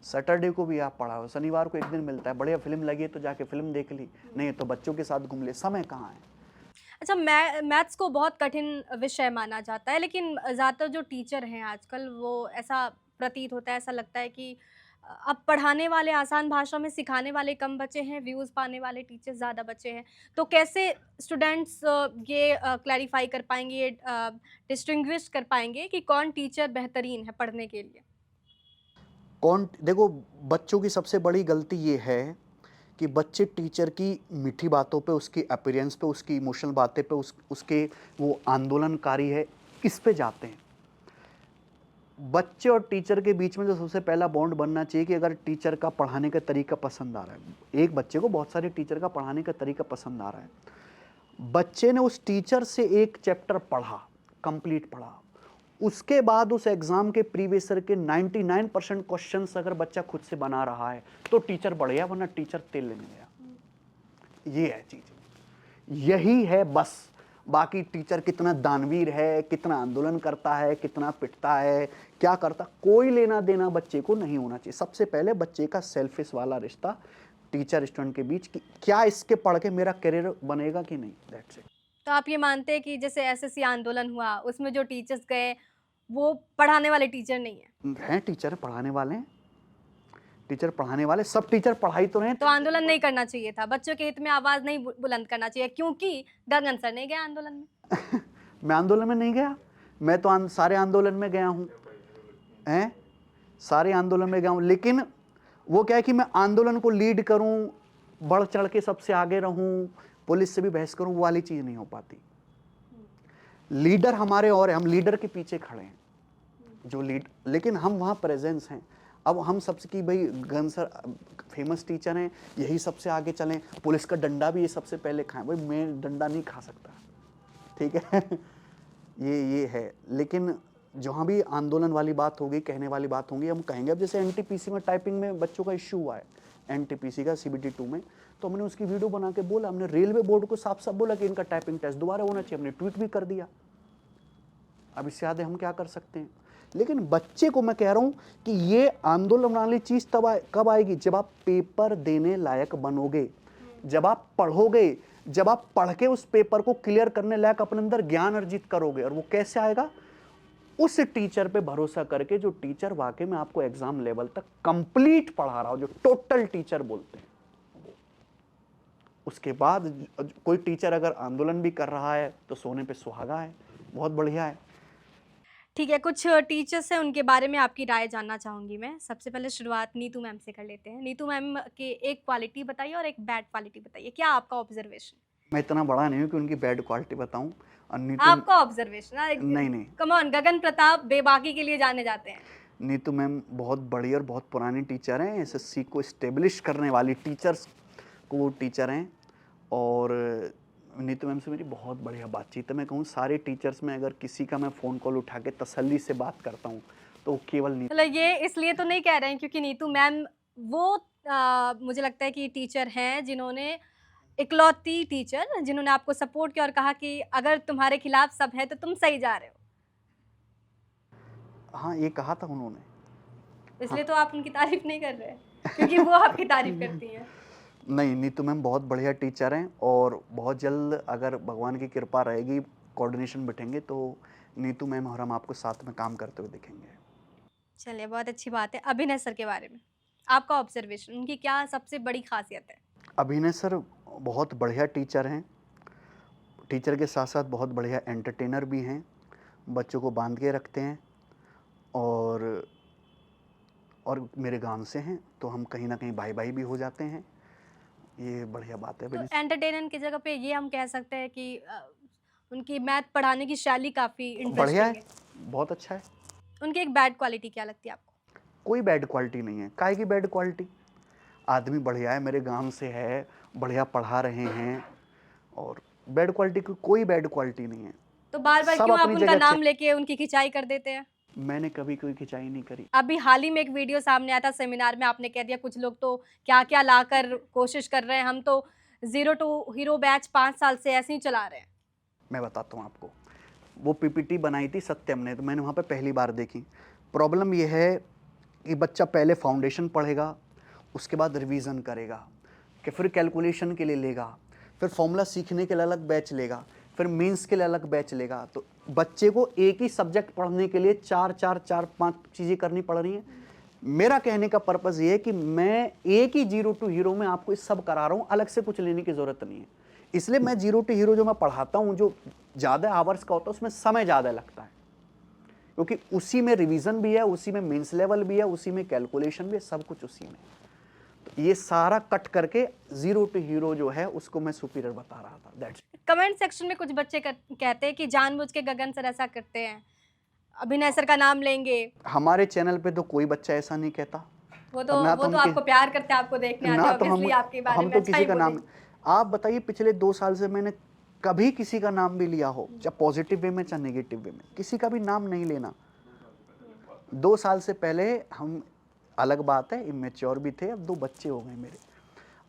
सैटरडे को भी आप पढ़ाओ, शनिवार को एक दिन मिलता है, बढ़िया फ़िल्म लगी है तो जाके फ़िल्म देख ली, नहीं तो बच्चों के साथ घूम ले, समय कहाँ है? अच्छा, मैथ्स को बहुत कठिन विषय माना जाता है, लेकिन ज़्यादातर जो टीचर हैं आजकल, वो ऐसा प्रतीत होता है, ऐसा लगता है कि अब पढ़ाने वाले आसान भाषा में सिखाने वाले कम बचे हैं, व्यूज़ पाने वाले टीचर ज़्यादा बचे हैं। तो कैसे स्टूडेंट्स ये क्लैरिफ़ाई कर पाएँगे, ये डिस्टिंग्विश कर पाएँगे कि कौन टीचर बेहतरीन है पढ़ने के लिए? कौन देखो, बच्चों की सबसे बड़ी गलती ये है कि बच्चे टीचर की मीठी बातों पे, उसकी अपीयरेंस पे, उसकी इमोशनल बातें पे, उसके वो आंदोलनकारी है, इस पे जाते हैं। बच्चे और टीचर के बीच में जो सबसे पहला बॉन्ड बनना चाहिए कि अगर टीचर का पढ़ाने का तरीका पसंद आ रहा है, एक बच्चे को बहुत सारे टीचर का पढ़ाने का तरीका पसंद आ रहा है, बच्चे ने उस टीचर से एक चैप्टर पढ़ा, कंप्लीट पढ़ा, उसके बाद उस एग्जाम के प्रीवियस ईयर के 99% क्वेश्चंस अगर बच्चा खुद से बना रहा है तो टीचर बढ़िया, वरना टीचर तेल लेने गया। ये है चीज, यही है बस। बाकी टीचर कितना दानवीर है, कितना आंदोलन करता है, कितना पिटता है, क्या करता, कोई लेना देना बच्चे को नहीं होना चाहिए। सबसे पहले बच्चे का सेल्फिश वाला रिश्ता टीचर स्टूडेंट के बीच कि क्या इसके पढ़ के मेरा करियर बनेगा कि नहीं, दैट्स इट। तो आप ये मानते हैं कि जैसे एसएससी आंदोलन हुआ, उसमें जो टीचर्स गए, वो पढ़ाने वाले टीचर नहीं हैं? हैं टीचर पढ़ाने वाले हैं, टीचर पढ़ाने वाले, सब टीचर पढ़ाई तो रहे हैं। तो आंदोलन नहीं करना चाहिए था, बच्चों के हित में आवाज़ नहीं बुलंद करना चाहिए, क्योंकि गगन सर नहीं गए आंदोलन में। मैं आंदोलन में नहीं गया, मैं तो सारे आंदोलन में गया हूँ, हैं, सारे आंदोलन में गया हूँ, लेकिन वो क्या है कि मैं आंदोलन को लीड करूँ, बढ़ चढ़ के सबसे आगे रहूँ, पुलिस से भी बहस करूँ, वो वाली चीज़ नहीं हो पाती। लीडर हमारे और है, हम लीडर के पीछे खड़े हैं, जो लीड, लेकिन हम वहाँ प्रेजेंस हैं। अब हम सबसे कि भाई गन सर फेमस टीचर हैं, यही सबसे आगे चलें, पुलिस का डंडा भी ये सबसे पहले खाएं, भाई मैं डंडा नहीं खा सकता, ठीक है। ये है, लेकिन जहाँ भी आंदोलन वाली बात होगी, कहने वाली बात होगी, हम कहेंगे। अब जैसे एनटीपीसी में टाइपिंग में बच्चों का इश्यू हुआ है, एनटीपीसी का CBT 2 में, तो हमने उसकी वीडियो बना के बोला, हमने रेलवे बोर्ड को साफ साफ बोला कि इनका टाइपिंग टेस्ट दोबारा होना चाहिए, हमने ट्वीट भी कर दिया। अब इससे ज़्यादा हम क्या कर सकते हैं? लेकिन बच्चे को मैं कह रहा हूँ कि ये आंदोलन वाली चीज़ कब आएगी, जब आप पेपर देने लायक बनोगे, जब आप पढ़ोगे, जब आप पढ़ के उस पेपर को क्लियर करने लायक अपने अंदर ज्ञान अर्जित करोगे। और वो कैसे आएगा? उस टीचर पे भरोसा करके जो टीचर वाकई में आपको एग्जाम लेवल तक कंप्लीट पढ़ा रहा हो, जो टोटल टीचर बोलते हैं। उसके बाद कोई टीचर अगर आंदोलन भी कर रहा है तो सोने पे सुहागा है, बहुत बढ़िया है। ठीक है, कुछ टीचर्स हैं, उनके बारे में आपकी राय जानना चाहूँगी मैं। सबसे पहले शुरुआत नीतू मैम से कर लेते हैं। नीतू मैम की एक क्वालिटी बताइए और एक बैड क्वालिटी बताइए। क्या आपका ऑब्जर्वेशन? मैं इतना बड़ा नहीं हूँ कि उनकी बैड क्वालिटी बताऊं। और नीतू, आपका ऑब्जर्वेशन। नहीं, कम ऑन, गगन प्रताप बेबाकी के लिए जाने जाते हैं। नीतू मैम बहुत बड़ी और बहुत पुरानी टीचर हैं, SSC को इस्टेब्लिश करने वाली टीचर्स को वो टीचर हैं। और नीतू मैम से मेरी बहुत बढ़िया बातचीत है। मैं कहूँ सारे टीचर्स में अगर किसी का मैं फ़ोन कॉल उठा के तसल्ली से बात करता हूँ तो केवल मतलब ये इसलिए तो नहीं कह रहे हैं क्योंकि नीतू मैम वो मुझे लगता है कि टीचर हैं जिन्होंने इकलौती टीचर जिन्होंने आपको सपोर्ट किया और कहा कि अगर तुम्हारे खिलाफ सब है तो तुम सही जा रहे हो, हाँ, ये कहा था उन्होंने। इसलिए तो आप उनकी तारीफ नहीं कर रहे हैं क्योंकि वो आपकी तारीफ करती हैं। नहीं, नीतू मैम बहुत बढ़िया टीचर हैं और बहुत जल्द अगर भगवान की कृपा रहेगी, कोऑर्डिनेशन बैठेंगे तो नीतू मैम और हम आपको साथ में काम करते हुए दिखेंगे। चलिए, बहुत अच्छी बात है। अभिनय सर के बारे में आपका ऑब्जर्वेशन, उनकी क्या सबसे बड़ी खासियत है? अभिनय सर बहुत बढ़िया टीचर हैं। टीचर के साथ साथ बहुत बढ़िया एंटरटेनर भी हैं। बच्चों को बांध के रखते हैं और मेरे गांव से हैं, तो हम कहीं ना कहीं भाई भाई भी हो जाते हैं। ये बढ़िया बात है तो भाई। एंटरटेनर की जगह पे ये हम कह सकते हैं कि उनकी मैथ पढ़ाने की शैली काफ़ी बढ़िया इंटरेस्टिंग है, है। बहुत अच्छा है। उनकी एक बैड क्वालिटी क्या लगती है आपको? कोई बैड क्वालिटी नहीं है। काहे की बैड क्वालिटी? आदमी बढ़िया है, मेरे गांव से है, बढ़िया पढ़ा रहे हैं, और बैड क्वालिटी की कोई बैड क्वालिटी नहीं है। तो बार-बार सब क्यों आप अपनी उनका जगह नाम अच्छे। लेके उनकी खिंचाई कर देते हैं? मैंने कभी कोई खिंचाई नहीं करी। अभी हाल ही में एक वीडियो सामने आया था सेमिनार में, आपने कह दिया कुछ लोग तो क्या-क्या लाकर कोशिश कर रहे हैं, हम तो ज़ीरो टू हीरो बैच 5 साल से ऐसे ही चला रहे हैं। मैं बताता हूँ आपको, वो पीपीटी बनाई थी सत्यम ने, तो मैंने वहाँ पे पहली बार देखी। प्रॉब्लम ये है कि बच्चा पहले फाउंडेशन पढ़ेगा, उसके बाद रिवीजन करेगा, कि फिर कैलकुलेशन के लिए लेगा, फिर फॉर्मूला सीखने के लिए अलग बैच लेगा, फिर मेंस के लिए अलग बैच लेगा। तो बच्चे को एक ही सब्जेक्ट पढ़ने के लिए चार पांच चीज़ें करनी पड़ रही हैं। मेरा कहने का पर्पज़ ये है कि मैं एक ही जीरो टू हीरो में आपको ये सब करा रहा हूँ, अलग से कुछ लेने की ज़रूरत नहीं है। इसलिए मैं जीरो टू हीरो जो मैं पढ़ाता हूँ, जो ज़्यादा आवर्स का होता है, उसमें समय ज़्यादा लगता है, क्योंकि उसी में रिवीजन भी है, उसी में मेंस लेवल भी है, उसी में कैलकुलेशन भी है, सब कुछ उसी में। तो ये सारा कट करके जीरो टू हीरो जो है उसको मैं सुपीरियर बता रहा था। दैट्स कमेंट सेक्शन में कुछ बच्चे कहते हैं कि जानबूझ के गगन सर ऐसा करते हैं, अभिनय सर का नाम लेंगे। हमारे चैनल पे तो कोई बच्चा ऐसा नहीं कहता। वो अब ना तो उनके, आपको प्यार करते हैं, आपको देखने आते ना हैं, तो ऑब्वियसली आपके बारे हम में तो अच्छा किसी ही का नाम। बोलेंगे। आप बताइए पिछले 2 साल से मैंने कभी किसी का नाम भी लिया हो, चाहे पॉजिटिव वे में चाहे नेगेटिव वे में, किसी का भी नाम नहीं लेना। 2 साल से पहले हम, अलग बात है इमेच्योर भी थे, अब 2 बच्चे हो गए मेरे,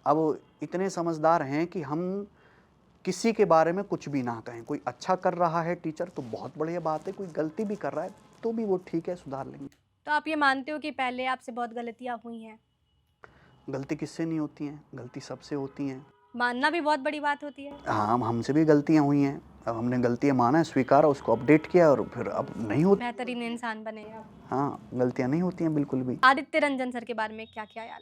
अब इतने समझदार हैं कि हम किसी के बारे में कुछ भी ना कहें। कोई अच्छा कर रहा है टीचर तो बहुत बढ़िया बात है, कोई गलती भी कर रहा है तो भी वो ठीक है, सुधार लेंगे। तो आप ये मानते हो कि पहले आपसे बहुत गलतियाँ हुई हैं? गलती किससे नहीं होती हैं, गलती सबसे होती हैं। मानना भी बहुत बड़ी बात होती है। हाँ, हमसे भी गलतियाँ हुई हैं, अब हमने गलतियाँ माना है, स्वीकारा, उसको अपडेट किया, और फिर अब नहीं होती। बेहतरीन इंसान बने आप। हाँ, गलतियाँ नहीं होती हैं बिल्कुल भी। आदित्य रंजन सर के बारे में क्या ख्याल है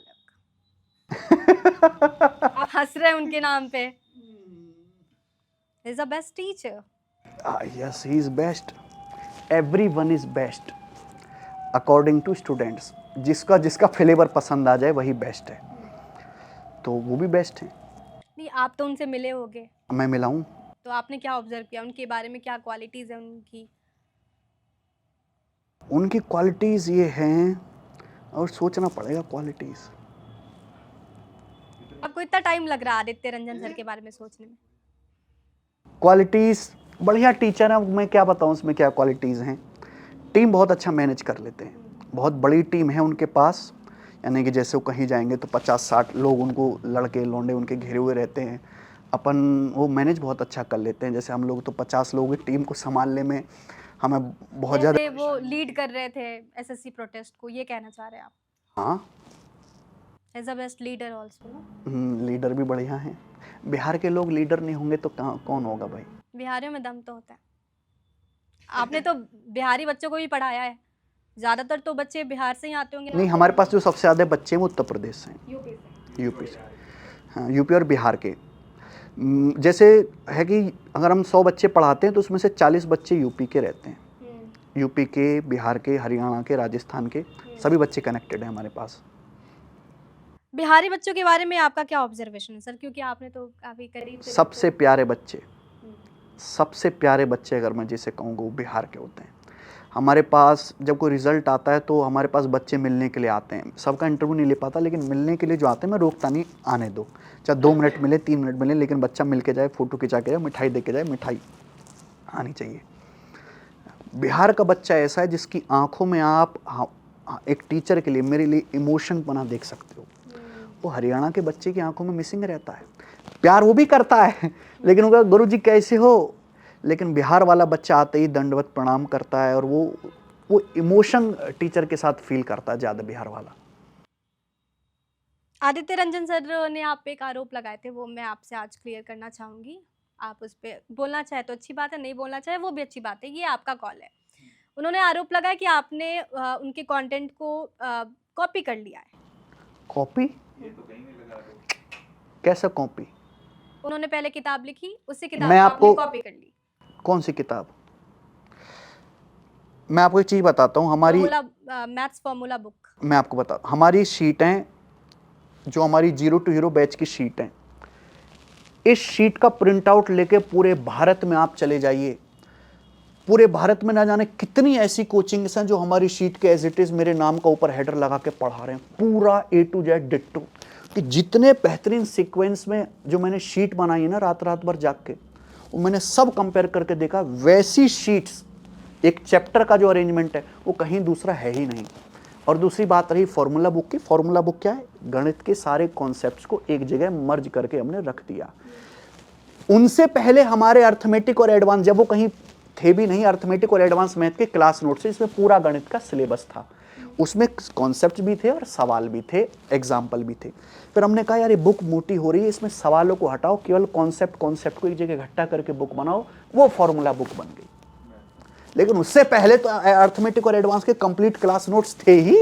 आपका? आप हंस रहे हैं उनके नाम पे। Is the best teacher. Yes, he is best. Everyone is best according to students. जिसका जिसका फ्लेवर पसंद आ जाए वही बेस्ट है, तो वो भी बेस्ट है। नहीं, आप तो उनसे मिले होंगे, मैं मिला हूँ। तो आपने क्या ऑब्जर्व किया उनके बारे में, क्या क्वालिटीज है उनकी? उनकी क्वालिटीज़ ये हैं, और सोचना पड़ेगा क्वालिटीज़। आपको इतना टाइम लग रहा है आदित्य रंजन सर के बारे में सोचने में? क्वालिटीज़, बढ़िया टीचर है, मैं क्या बताऊँ उसमें क्या क्वालिटीज़ हैं। टीम बहुत अच्छा मैनेज कर लेते हैं, बहुत बड़ी टीम है उनके पास, यानी कि जैसे वो कहीं जाएंगे तो 50-60 लोग उनको, लड़के लौंडे उनके घिरे हुए रहते हैं। अपन वो मैनेज बहुत अच्छा कर लेते हैं। जैसे हम लोग तो 50 लोगों की टीम को संभालने में हमें बहुत ज़्यादा। जैसे वो लीड कर रहे थे एसएससी प्रोटेस्ट को, ये कहना चाह रहे हैं आप? हाँ, as a best leader also. Leader भी बढ़िया हैं। बिहार के लोग लीडर नहीं होंगे तो कौन होगा भाई? बिहारियों में दम तो होता है। आपने तो बिहारी बच्चों को भी पढ़ाया है, ज़्यादातर तो बच्चे बिहार से ही आते होंगे। नहीं, हमारे पास जो सबसे ज़्यादा बच्चे हैं वो उत्तर प्रदेश से हैं, यूपी से। हाँ, यूपी और बिहार के। जैसे है कि अगर हम 100 बच्चे पढ़ाते हैं तो उसमें से 40 बच्चे यूपी के रहते हैं। यूपी के, बिहार के, हरियाणा के, राजस्थान के, सभी बच्चे कनेक्टेड हैं हमारे पास। बिहारी बच्चों के बारे में आपका क्या ऑब्जर्वेशन है सर, क्योंकि आपने तो काफ़ी करीब से सबसे प्यारे बच्चे, सबसे प्यारे बच्चे अगर मैं जिसे कहूँगा वो बिहार के होते हैं। हमारे पास जब कोई रिज़ल्ट आता है तो हमारे पास बच्चे मिलने के लिए आते हैं। सबका इंटरव्यू नहीं ले पाता, लेकिन मिलने के लिए जो आते हैं मैं रोकता नहीं, आने दो, चाहे 2 मिनट मिले, 3 मिनट मिले, लेकिन बच्चा मिल के जाए, फ़ोटो खिंचा के जाए, मिठाई दे के जाए, मिठाई आनी चाहिए। बिहार का बच्चा ऐसा है जिसकी आंखों में आप, एक टीचर के लिए, मेरे लिए इमोशन बना देख सकते हो। वो हरियाणा के बच्चे की आंखों में मिसिंग रहता है। प्यार वो भी करता है, लेकिन वो गुरु जी कैसे हो, लेकिन बिहार वाला बच्चा आते ही दंडवत प्रणाम करता है, और वो इमोशन टीचर के साथ फील करता है ज़्यादा बिहार वाला। आदित्य रंजन सर ने आप पे एक आरोप लगाए थे, वो मैं आपसे आज क्लियर करना चाहूँगी। आप उस पर बोलना चाहे तो अच्छी बात है, नहीं बोलना चाहे वो भी अच्छी बात है, ये आपका कॉल है। उन्होंने आरोप लगाया कि आपने उनके कंटेंट को कॉपी कर लिया है। कॉपी? कैसा कॉपी? उन्होंने पहले किताब लिखी, उसी मैं किताब को आपने आपको कॉपी कर ली। कौन सी किताब? मैं आपको एक चीज बताता हूँ, हमारी फॉर्मूला मैथ्स फॉर्मूला बुक। मैं आपको बता, हमारी शीटें जो हमारी जीरो टू हीरो बैच की शीट हैं, इस शीट का प्रिंट आउट लेके पूरे भारत में आप चले जाइए, पूरे भारत में ना जाने कितनी ऐसी कोचिंग्स हैं जो हमारी शीट के एज इट इज मेरे नाम का ऊपर हेडर लगा के पढ़ा रहे हैं, पूरा A to Z डिट्टो। कि जितने बेहतरीन सीक्वेंस में जो मैंने शीट बनाई है ना रात रात भर जाग के, वो मैंने सब कंपेयर करके देखा, वैसी शीट्स एक चैप्टर का जो अरेंजमेंट है वो कहीं दूसरा है ही नहीं। और दूसरी बात रही फॉर्मूला बुक की, फॉर्मूला बुक क्या है? गणित के सारे कॉन्सेप्ट्स को एक जगह मर्ज करके हमने रख दिया। उनसे पहले हमारे अर्थमेटिक और एडवांस, जब वो कहीं थे भी नहीं, अर्थमेटिक और एडवांस मैथ के क्लास नोट्स, इसमें पूरा गणित का सिलेबस था, उसमें कॉन्सेप्ट भी थे और सवाल भी थे, एग्जाम्पल भी थे। फिर हमने कहा यार ये बुक मोटी हो रही है, इसमें सवालों को हटाओ, केवल कॉन्सेप्ट को एक जगह इकट्ठा करके बुक बनाओ, वो फॉर्मूला बुक बन गई। लेकिन उससे पहले तो अर्थमेटिक और एडवांस के कंप्लीट क्लास नोट्स थे ही,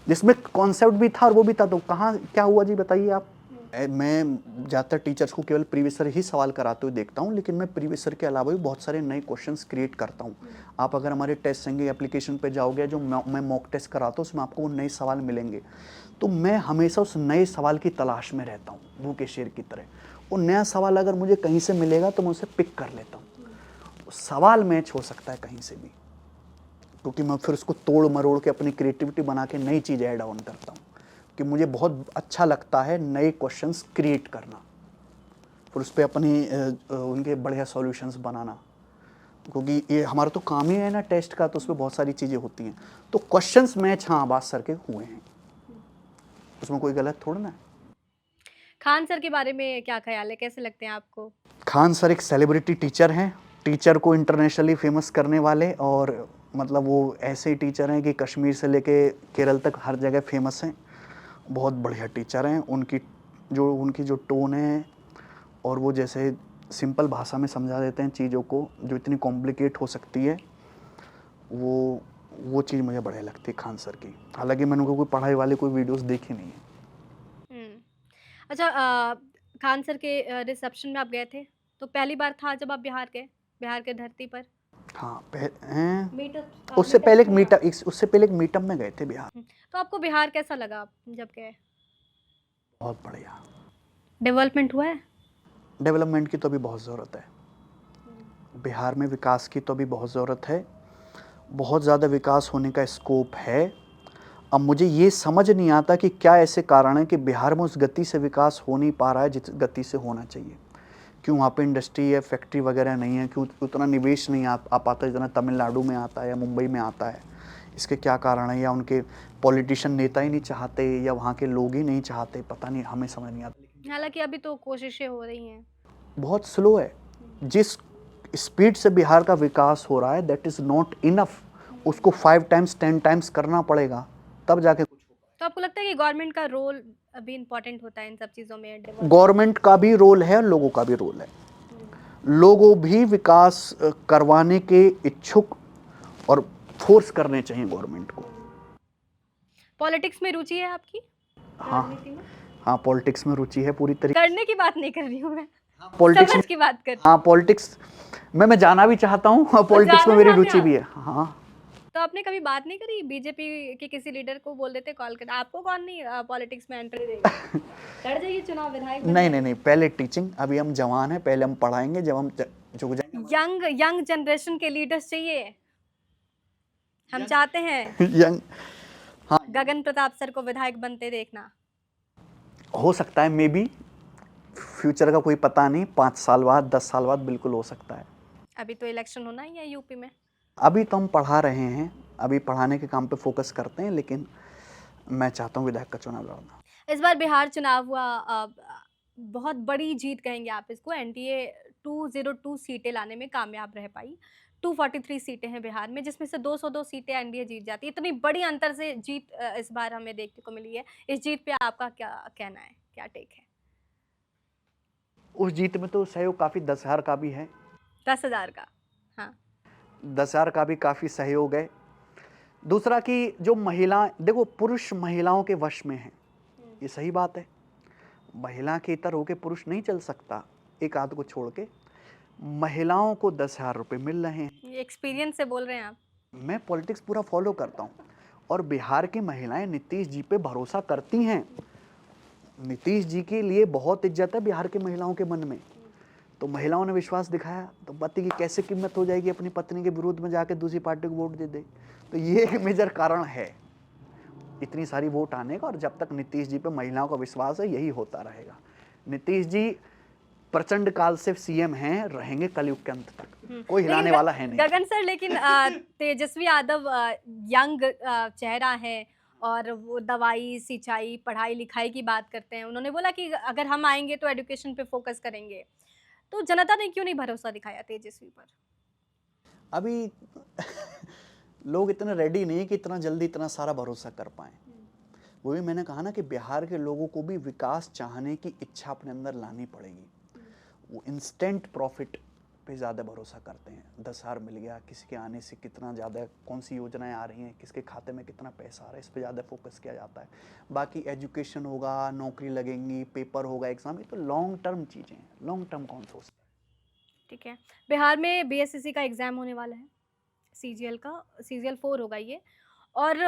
जिसमें कॉन्सेप्ट भी था और वो भी था। तो कहाँ क्या हुआ जी, बताइए आप। मैं ज़्यादातर टीचर्स को केवल प्रीवियस ईयर ही सवाल कराते हुए देखता हूँ, लेकिन मैं प्रीवियस ईयर के अलावा भी बहुत सारे नए क्वेश्चंस क्रिएट करता हूँ। आप अगर हमारे टेस्ट संगे एप्लीकेशन पे जाओगे, जो मैं मॉक टेस्ट कराता हूँ, उसमें आपको वो नए सवाल मिलेंगे। तो मैं हमेशा उस नए सवाल की तलाश में रहता हूँ, भूखे के शेर की तरह। वो नया सवाल अगर मुझे कहीं से मिलेगा तो मैं उसे पिक कर लेता हूँ। सवाल मैच हो सकता है कहीं से भी, क्योंकि मैं फिर उसको तोड़ मरोड़ के अपनी क्रिएटिविटी बना के नई चीज़ ऐड ऑन करता हूँ। कि मुझे बहुत अच्छा लगता है नए क्वेश्चंस क्रिएट करना, फिर उस पर अपनी उनके बढ़िया सॉल्यूशंस बनाना, क्योंकि ये हमारा तो काम ही है ना टेस्ट का, तो उसमें बहुत सारी चीज़ें होती हैं। तो क्वेश्चंस मैच हाँ आबाद सर के हुए हैं, उसमें कोई गलत थोड़ा ना है। खान सर के बारे में क्या ख्याल है, कैसे लगते हैं आपको? खान सर एक सेलिब्रिटी टीचर हैं, टीचर को इंटरनेशनली फेमस करने वाले, और मतलब वो ऐसे ही टीचर हैं कि कश्मीर से लेके केरल तक हर जगह फेमस हैं। बहुत बढ़िया टीचर हैं। उनकी जो टोन है, और वो जैसे सिंपल भाषा में समझा देते हैं चीज़ों को जो इतनी कॉम्प्लिकेट हो सकती है, वो चीज़ मुझे बढ़िया लगती है खान सर की। हालांकि मैंने उनको कोई पढ़ाई वाले कोई वीडियोस देखी नहीं है। अच्छा, खान सर के रिसेप्शन में आप गए थे, तो पहली बार था जब आप बिहार गए, बिहार के धरती पर? हाँ, उससे पहले एक मीटअप में गए थे बिहार। तो आपको बिहार कैसा लगा आप जब गए? बहुत बढ़िया। डेवलपमेंट हुआ है? डेवलपमेंट की तो अभी बहुत ज़रूरत है, बिहार में विकास की तो अभी बहुत ज़रूरत है, बहुत ज़्यादा विकास होने का स्कोप है। अब मुझे ये समझ नहीं आता कि क्या ऐसे कारण है कि बिहार में उस गति से विकास हो नहीं पा रहा है जिस गति से होना चाहिए। क्यों वहाँ पे इंडस्ट्री है, फैक्ट्री वगैरह नहीं है, क्यों उतना निवेश नहीं आ पाता जितना तमिलनाडु में आता है या मुंबई में आता है। इसके क्या कारण है? या उनके पॉलिटिशियन नेता ही नहीं चाहते, या वहाँ के लोग ही नहीं चाहते, पता नहीं, हमें समझ नहीं आता। हालांकि अभी तो कोशिशें हो रही हैं। बहुत स्लो है। जिस स्पीड से बिहार का विकास हो रहा है दैट इज़ नॉट इनफ, उसको 5 टाइम्स 10 टाइम्स करना पड़ेगा, तब जाके कुछ होगा। तो आपको लगता है कि गवर्नमेंट का रोल अभी इम्पोर्टेंट होता है इन सब चीज़ों में? गवर्नमेंट का भी रोल है, लोगों का भी रोल है। लोगों भी विकास करवाने के इच्छुक और फोर्स करने चाहिए गवर्नमेंट को। पॉलिटिक्स में रुचि है आपकी? हाँ, हाँ, पॉलिटिक्स में रुचि है पूरी तरीके। करने की बात नहीं कर रही हूँ मैं, पॉलिटिक्स समझ की बात कर। हाँ, पॉलिटिक्स में मैं जाना भी चाहता हूँ, पॉलिटिक्स में मेरी रुचि भी है। हाँ। तो आपने कभी बात नहीं करी बीजेपी के किसी लीडर को? बोल देते कॉल कर, आपको कौन नहीं पॉलिटिक्स में एंट्री देगा, लड़ जाइए चुनाव, विधायक बन जाइए। नहीं, पहले टीचिंग, अभी हम जवान हैं, पहले हम पढ़ाएंगे, जब हम झुक जाएंगे। यंग जनरेशन के लीडर्स चाहिए, हम चाहते हैं यंग। हाँ, गगन प्रताप सर को विधायक बनते देखना। हो सकता है, मे बी फ्यूचर का कोई पता नहीं, 5 साल बाद 10 साल बाद बिल्कुल हो सकता है। अभी तो इलेक्शन होना ही है यूपी में। अभी तो हम पढ़ा रहे हैं, अभी पढ़ाने के काम पे फोकस करते हैं, लेकिन मैं चाहता हूँ विधायक का चुनाव लड़ना। इस बार बिहार चुनाव हुआ, बहुत बड़ी जीत कहेंगे आप इसको। एनडीए 202 सीटें लाने में कामयाब रह पाई। 243 सीटें हैं बिहार में, जिसमें से 202 सीटें एनडीए जीत जाती है। इतनी बड़ी अंतर से जीत इस बार हमें देखने को मिली है। इस जीत पे आपका क्या कहना है, क्या टेक है? उस जीत में तो सहयोग काफ़ी 10,000 का भी है। 10,000 का? हाँ, 10,000 का भी काफ़ी सहयोग है। दूसरा कि जो महिला, देखो पुरुष महिलाओं के वश में है, ये सही बात है। महिला के इतर होके पुरुष नहीं चल सकता, एक आध को छोड़ के। महिलाओं को 10,000 रुपये मिल रहे हैं। ये एक्सपीरियंस से बोल रहे हैं आप? मैं पॉलिटिक्स पूरा फॉलो करता हूँ और बिहार की महिलाएं नीतीश जी पे भरोसा करती हैं। नीतीश जी के लिए बहुत इज्जत है बिहार की महिलाओं के मन में। तो महिलाओं ने विश्वास दिखाया, तो पति की कैसे कीमत हो जाएगी अपनी पत्नी के विरोध में जाके दूसरी पार्टी को वोट दे दे। तो ये एक मेजर कारण है इतनी सारी वोट आने का। और जब तक नीतीश जी पे महिलाओं का विश्वास है, यही होता रहेगा। नीतीश जी प्रचंड काल से सीएम हैं, रहेंगे कलयुग के अंत तक, कोई हिलाने वाला है नहीं। गगन सर, लेकिन तेजस्वी यादव यंग चेहरा है और वो दवाई, सिंचाई, पढ़ाई लिखाई की बात करते हैं। उन्होंने बोला कि अगर हम आएंगे तो एजुकेशन पे फोकस करेंगे। तो जनता ने क्यों नहीं भरोसा दिखाया तेजस्वी पर? अभी लोग इतने रेडी नहीं कि इतना जल्दी इतना सारा भरोसा कर पाएं। वो भी मैंने कहा ना कि बिहार के लोगों को भी विकास चाहने की इच्छा अपने अंदर लानी पड़ेगी। वो इंस्टेंट प्रॉफिट पे ज़्यादा भरोसा करते हैं। 10,000 मिल गया, किसी के आने से कितना ज़्यादा, कौन सी योजनाएं आ रही हैं, किसके खाते में कितना पैसा आ रहा है, इस पे ज़्यादा फोकस किया जाता है। बाकी एजुकेशन होगा, नौकरी लगेंगी, पेपर होगा, एग्जाम, ये तो लॉन्ग टर्म चीज़ें हैं। लॉन्ग टर्म कौन सोचता है। ठीक है, बिहार में बीएसएससी का एग्जाम होने वाला है, सीजीएल का, सीजीएल 4 होगा ये। और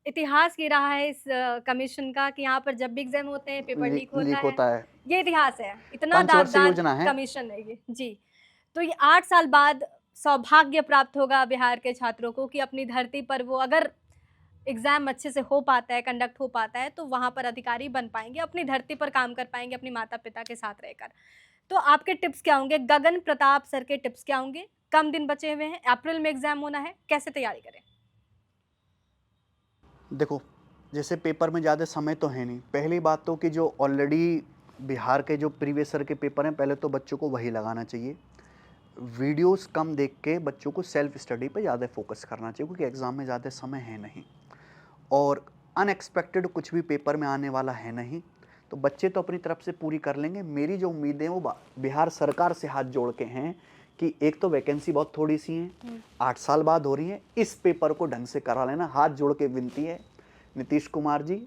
इतिहास ये रहा है इस कमीशन का कि यहाँ पर जब भी एग्जाम होते हैं पेपर लीक होता है। ये इतिहास है, इतना दागदार कमीशन है ये जी। तो ये 8 साल बाद सौभाग्य प्राप्त होगा बिहार के छात्रों को कि अपनी धरती पर वो, अगर एग्जाम अच्छे से हो पाता है, कंडक्ट हो पाता है, तो वहाँ पर अधिकारी बन पाएंगे, अपनी धरती पर काम कर पाएंगे अपने माता पिता के साथ रहकर। तो आपके टिप्स क्या होंगे? गगन प्रताप सर के टिप्स क्या होंगे? कम दिन बचे हुए हैं, अप्रैल में एग्जाम होना है, कैसे तैयारी करें? देखो, जैसे पेपर में ज़्यादा समय तो है नहीं। पहली बात तो कि जो ऑलरेडी बिहार के जो प्रीवियस ईयर के पेपर हैं, पहले तो बच्चों को वही लगाना चाहिए। वीडियोस कम देख के बच्चों को सेल्फ स्टडी पे ज़्यादा फोकस करना चाहिए, क्योंकि एग्ज़ाम में ज़्यादा समय है नहीं और अनएक्सपेक्टेड कुछ भी पेपर में आने वाला है नहीं। तो बच्चे तो अपनी तरफ से पूरी कर लेंगे। मेरी जो उम्मीदें वो बिहार सरकार से हाथ जोड़ के हैं कि एक तो वैकेंसी बहुत थोड़ी सी हैं, 8 साल बाद हो रही है, इस पेपर को ढंग से करा लेना। हाथ जोड़ के विनती है नीतीश कुमार जी,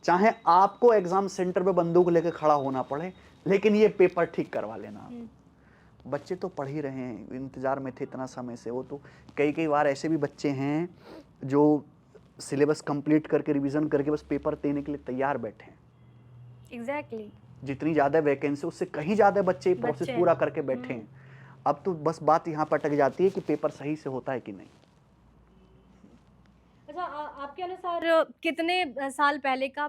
चाहे आपको एग्जाम सेंटर पे बंदूक लेके खड़ा होना पड़े, लेकिन ये पेपर ठीक करवा लेना। बच्चे तो पढ़ ही रहे हैं, इंतजार में थे इतना समय से। वो तो कई बार ऐसे भी बच्चे हैं जो सिलेबस कंप्लीट करके, रिवीजन करके बस पेपर देने के लिए तैयार बैठे हैं। एग्जैक्टली। जितनी ज़्यादा वैकेंसी, उससे कहीं ज़्यादा बच्चे प्रोसेस पूरा करके बैठे हैं। अब तो बस बात यहाँ पर अटक जाती है कि पेपर सही से होता है कि नहीं। अच्छा, आपके अनुसार कितने साल पहले का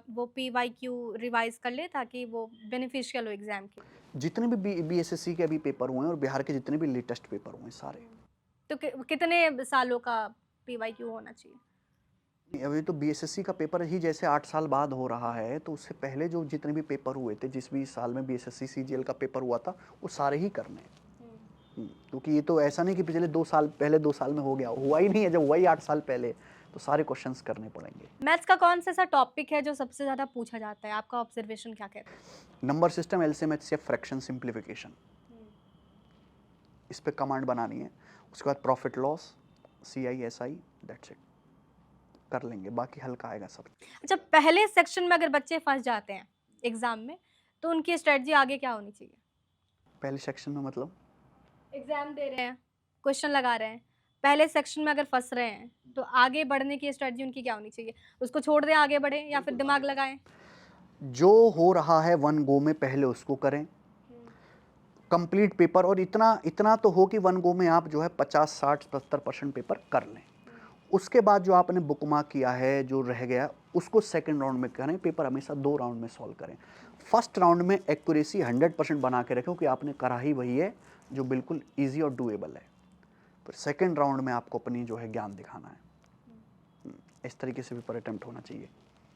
वो PYQ रिवाइज कर ले ताकि वो बेनिफिशियल हो एग्जाम के? जितने भी बीएसएससी के अभी पेपर हुए हैं और बिहार के जितने भी लेटेस्ट पेपर हुए हैं सारे। तो कितने सालों का PYQ होना चाहिए? अभी तो बीएसएससी का पेपर ही जैसे 8 साल बाद हो रहा है, तो उससे पहले जो जितने भी पेपर हुए थे, जिस भी साल में बीएसएससी सीजीएल का पेपर हुआ था, वो सारे ही करने हैं। क्योंकि ये तो ऐसा नहीं कि पिछले 2 साल पहले 2 साल में हो गया, हुआ ही नहीं है। जब हुआ ही 8 साल पहले, तो सारे क्वेश्चंस करने पड़ेंगे। मैथ्स का कौन सा टॉपिक है जो सबसे ज्यादा पूछा जाता है? आपका ऑब्जर्वेशन क्या कहता है? Number system, LCM, HCF, fraction, simplification, इस पे कमांड बनानी है। उसके बाद profit loss, CI, SI, that's it, कर लेंगे, बाकी हल्का आएगा सब। अच्छा, पहले सेक्शन में अगर बच्चे फंस जाते हैं एग्जाम में, तो उनकी स्ट्रेटजी आगे क्या होनी चाहिए? पहले सेक्शन में मतलब एग्जाम दे रहे हैं, क्वेश्चन लगा रहे हैं, पहले सेक्शन में अगर फंस रहे हैं, तो आगे बढ़ने की स्ट्रेटजी उनकी क्या होनी चाहिए? उसको छोड़ दें, आगे बढ़े, या फिर दिमाग लगाएं? जो हो रहा है वन गो में पहले उसको करें, कंप्लीट पेपर। और इतना तो हो कि वन गो में आप जो है 50, 60, 70% पेपर कर लें। उसके बाद जो आपने बुक मार्क किया है, जो रह गया, उसको सेकंड राउंड में करें। पेपर हमेशा 2 राउंड में सॉल्व करें। फर्स्ट राउंड में एक्यूरेसी 100% बना के रखें, क्योंकि आपने करा ही वही है जो बिल्कुल ईजी और डूएबल है। फिर सेकंड राउंड में आपको अपनी जो है ज्ञान दिखाना है। इस तरीके से पेपर अटेम्प्ट होना चाहिए।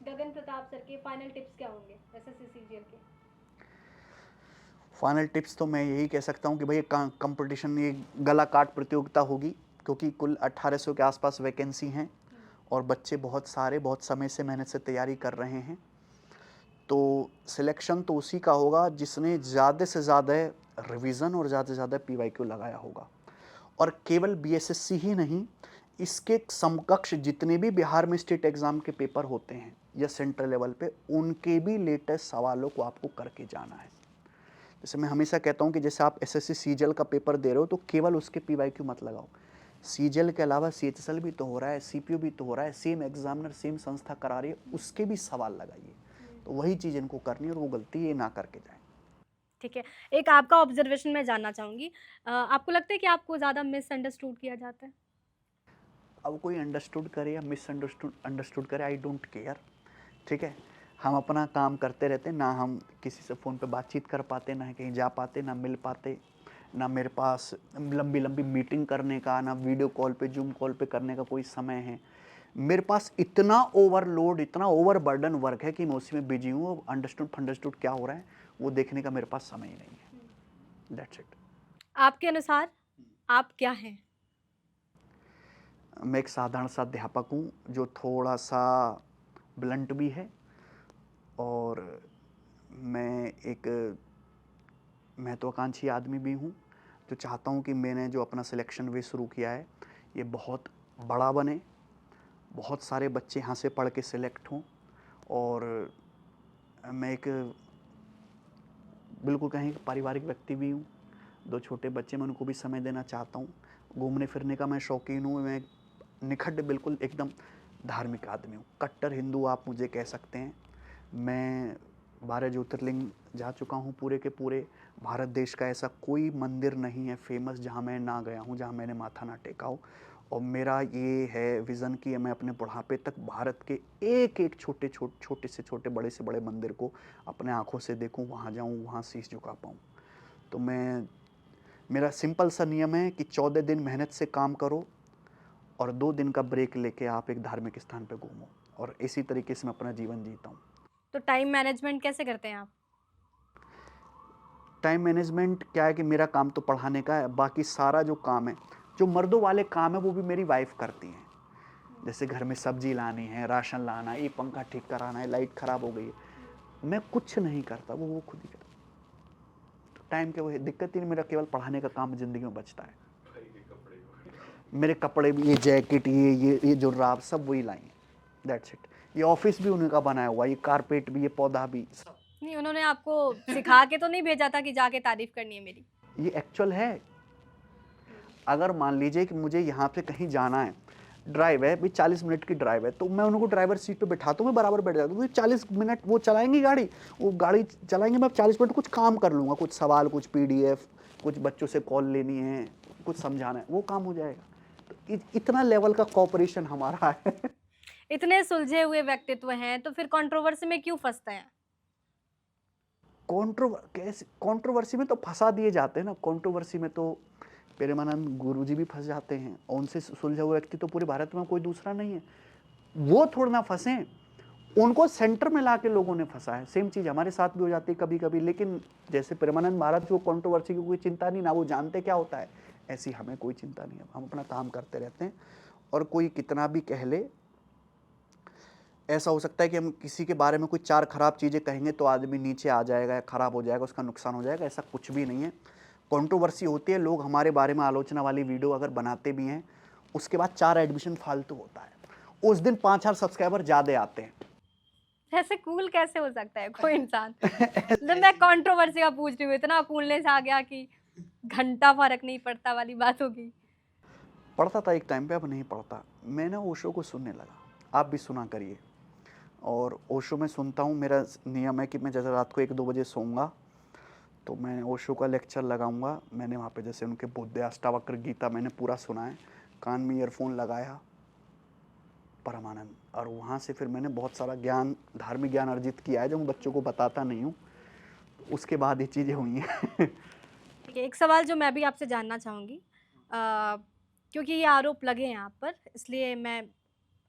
गगन प्रताप सर के फाइनल टिप्स क्या होंगे एसएससी सीजीएल के? फाइनल टिप्स तो मैं यही कह सकता हूँ कि भाई कंपटीशन, ये गला काट प्रतियोगिता होगी, क्योंकि कुल 1800 के आसपास वैकेंसी हैं और बच्चे बहुत सारे बहुत समय से मेहनत से तैयारी कर रहे हैं। तो सिलेक्शन तो उसी का होगा जिसने ज़्यादा से ज़्यादा रिवीजन और ज़्यादा से ज़्यादा PYQ लगाया होगा। और केवल BSSC ही नहीं, इसके समकक्ष जितने भी बिहार में स्टेट एग्ज़ाम के पेपर होते हैं या सेंट्रल लेवल पे, उनके भी लेटेस्ट सवालों को आपको करके जाना है। जैसे मैं हमेशा कहता हूँ कि जैसे आप एसएससी सीजीएल का पेपर दे रहे हो तो केवल उसके पीवाईक्यू मत लगाओ। सीजीएल के अलावा सीएचएसएल भी तो हो रहा है, सीपीयू भी तो हो रहा है, सेम एग्जामिनर सेम संस्था करा रही है, उसके भी सवाल लगाइए। तो वही चीज़ इनको करनी है और वो गलती ये ना करके जाए। ठीक है, एक आपका ऑब्जर्वेशन मैं जानना चाहूँगी। आपको लगता है कि आपको ज़्यादा मिसअंडरस्टूड किया जाता है? अब कोई अंडरस्टूड करे या मिसअंडरस्टूड अंडरस्टूड करे, आई डोंट केयर। ठीक है, हम अपना काम करते रहते, ना हम किसी से फ़ोन पे बातचीत कर पाते, ना कहीं जा पाते, ना मिल पाते, ना मेरे पास लंबी लंबी मीटिंग करने का, ना वीडियो कॉल पे जूम कॉल पे करने का कोई समय है। मेरे पास इतना ओवरलोड, इतना ओवरबर्डन वर्क है कि मैं उसी में बिजी हूँ। अंडरस्टूड फंडरस्टूड क्या हो रहा है वो देखने का मेरे पास समय ही नहीं है। That's it. आपके अनुसार आप क्या हैं? मैं एक साधारण सा अध्यापक हूँ जो थोड़ा सा ब्लंट भी है, और मैं एक महत्वाकांक्षी आदमी भी हूँ जो चाहता हूँ कि मैंने जो अपना सिलेक्शन वे शुरू किया है ये बहुत बड़ा बने, बहुत सारे बच्चे यहाँ से पढ़ के सिलेक्ट हों, और मैं एक बिल्कुल कहीं पारिवारिक व्यक्ति भी हूँ। 2 छोटे बच्चे, मैं उनको भी समय देना चाहता हूँ। घूमने फिरने का मैं शौकीन हूँ। मैं निखट बिल्कुल एकदम धार्मिक आदमी हूँ। कट्टर हिंदू आप मुझे कह सकते हैं। मैं 12 ज्योतिर्लिंग जा चुका हूँ पूरे के पूरे। भारत देश का ऐसा कोई मंदिर नहीं है फेमस जहाँ मैं ना गया हूँ, जहाँ मैंने माथा ना टेका हो। और मेरा ये है विज़न कि मैं अपने बुढ़ापे तक भारत के एक-एक छोटे से छोटे, बड़े से बड़े मंदिर को अपने आँखों से देखूँ, वहाँ जाऊँ, वहाँ शीश झुका पाऊँ। तो मेरा सिंपल सा नियम है कि 14 दिन मेहनत से काम करो और 2 दिन का ब्रेक लेके आप एक धार्मिक स्थान पे घूमो, और इसी तरीके से मैं अपना जीवन जीता हूँ। तो टाइम मैनेजमेंट कैसे करते हैं आप? टाइम मैनेजमेंट क्या है कि मेरा काम तो पढ़ाने का है, बाकी सारा जो काम है, जो मर्दों वाले काम है वो भी मेरी वाइफ़ करती हैं। जैसे घर में सब्जी लानी है, राशन लाना है, ये पंखा ठीक कराना है, लाइट ख़राब हो गई है, मैं कुछ नहीं करता, वो खुद ही करती। तो टाइम की वही दिक्कत ही नहीं, मेरा केवल पढ़ाने का काम ज़िंदगी में बचता है। मेरे कपड़े भी, ये जैकेट, ये जुर्राब सब वही लाई हैं। That's it. ये ऑफिस भी उन्हीं का बनाया हुआ है, ये कारपेट भी, ये पौधा भी सब। नहीं, उन्होंने आपको सिखा के तो नहीं भेजा था कि जाके तारीफ़ करनी है मेरी? ये एक्चुअल है। अगर मान लीजिए कि मुझे यहाँ पे कहीं जाना है, ड्राइव है, भाई 40 मिनट की ड्राइव है, तो मैं उनको ड्राइवर सीट पे बिठाता हूँ, मैं बराबर बैठ जाता हूँ। 40 मिनट वो चलाएंगी गाड़ी, वो गाड़ी चलाएंगे, मैं 40 मिनट कुछ काम कर लूँगा, कुछ सवाल, कुछ पीडीएफ, कुछ बच्चों से कॉल लेनी है, कुछ समझाना है, वो काम हो जाएगा। तो इतना लेवल का कॉपरेशन हमारा है। इतने सुलझे हुए व्यक्तित्व हैं, तो फिर कंट्रोवर्सी में क्यों फँसते हैं? कंट्रोवर्सी में तो फंसा दिए जाते हैं ना। कंट्रोवर्सी में तो प्रेमानंद गुरुजी भी फंस जाते हैं, और उनसे सुलझा हुआ व्यक्ति तो पूरे भारत में कोई दूसरा नहीं है। वो थोड़ा ना फंसे, उनको सेंटर में ला के लोगों ने फंसा है। सेम चीज़ हमारे साथ भी हो जाती है कभी कभी, लेकिन जैसे प्रेमानंद महाराज को कंट्रोवर्सी की कोई चिंता नहीं, ना वो जानते क्या होता है, ऐसी हमें कोई चिंता नहीं है। हम अपना काम करते रहते हैं, और कोई कितना भी कह ले, ऐसा हो सकता है कि हम किसी के बारे में कोई 4 खराब चीज़ें कहेंगे तो आदमी नीचे आ जाएगा, खराब हो जाएगा, उसका नुकसान हो जाएगा, ऐसा कुछ भी नहीं है। कंट्रोवर्सी होती है, लोग हमारे बारे में आलोचना वाली वीडियो अगर बनाते भी हैं, उसके बाद 4 एडमिशन फालतू होता है, उस दिन 5-4 सब्सक्राइबर ज़्यादा आते हैं। ऐसे कूल कैसे हो सकता है कोई इंसान? मतलब मैं कंट्रोवर्सी का पूछ रही हूँ, इतना कूलनेस आ गया कि घंटा फ़र्क नहीं पड़ता वाली बात हो गई। पढ़ता था एक टाइम पे, अब नहीं पढ़ता। मैं ना ओशो को सुनने लगा, आप भी सुना करिए। और ओशो में सुनता हूँ, मेरा नियम है कि मैं जैसे रात को 1-2 बजे सोऊंगा तो मैं ओशो का लेक्चर लगाऊंगा। मैंने वहाँ पे जैसे उनके बुद्ध अष्टावक्र गीता मैंने पूरा सुना है, कान में ईयरफोन लगाया, परमानंद। और वहाँ से फिर मैंने बहुत सारा ज्ञान, धार्मिक ज्ञान अर्जित किया है जो मैं बच्चों को बताता नहीं हूँ। उसके बाद ये चीज़ें हुई हैं। ठीक है, एक सवाल जो मैं भी आपसे जानना चाहूँगी, क्योंकि ये आरोप लगे हैं आप पर, इसलिए मैं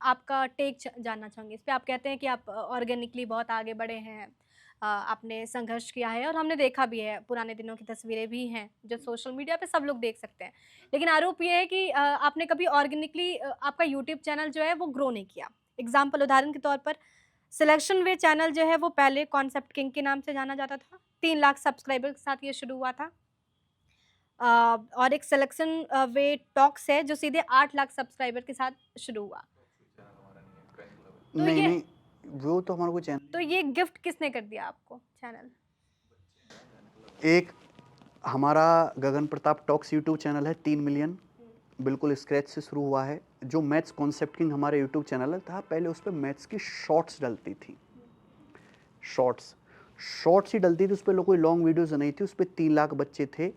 आपका टेक जानना चाहूँगी इस पे। आप कहते हैं कि आप ऑर्गेनिकली बहुत आगे बढ़े हैं, आपने संघर्ष किया है और हमने देखा भी है, पुराने दिनों की तस्वीरें भी हैं जो सोशल मीडिया पे सब लोग देख सकते हैं। लेकिन आरोप ये है कि आपने कभी ऑर्गेनिकली आपका यूट्यूब चैनल जो है वो ग्रो नहीं किया। एग्ज़ाम्पल उदाहरण के तौर पर सिलेक्शन वे चैनल जो है वो पहले कॉन्सेप्ट किंग के नाम से जाना जाता था। 3 लाख सब्सक्राइबर के साथ ये शुरू हुआ था। और एक सिलेक्शन वे टॉक्स है जो सीधे 8 लाख सब्सक्राइबर के साथ शुरू हुआ। तो नहीं ये नहीं, वो तो हमारा कोई चैनल, तो ये गिफ्ट किसने कर दिया आपको चैनल? एक हमारा गगन प्रताप टॉक्स यूट्यूब चैनल है 3 मिलियन, बिल्कुल स्क्रैच से शुरू हुआ है। जो मैथ्स कॉन्सेप्ट किंग हमारे यूट्यूब चैनल था, पहले उस पर मैथ्स की शॉर्ट्स डलती थी, शॉर्ट्स शॉर्ट्स ही डलती थी, उस पर कोई लॉन्ग वीडियोज़ नहीं थी। उस पर 3 लाख बच्चे थे।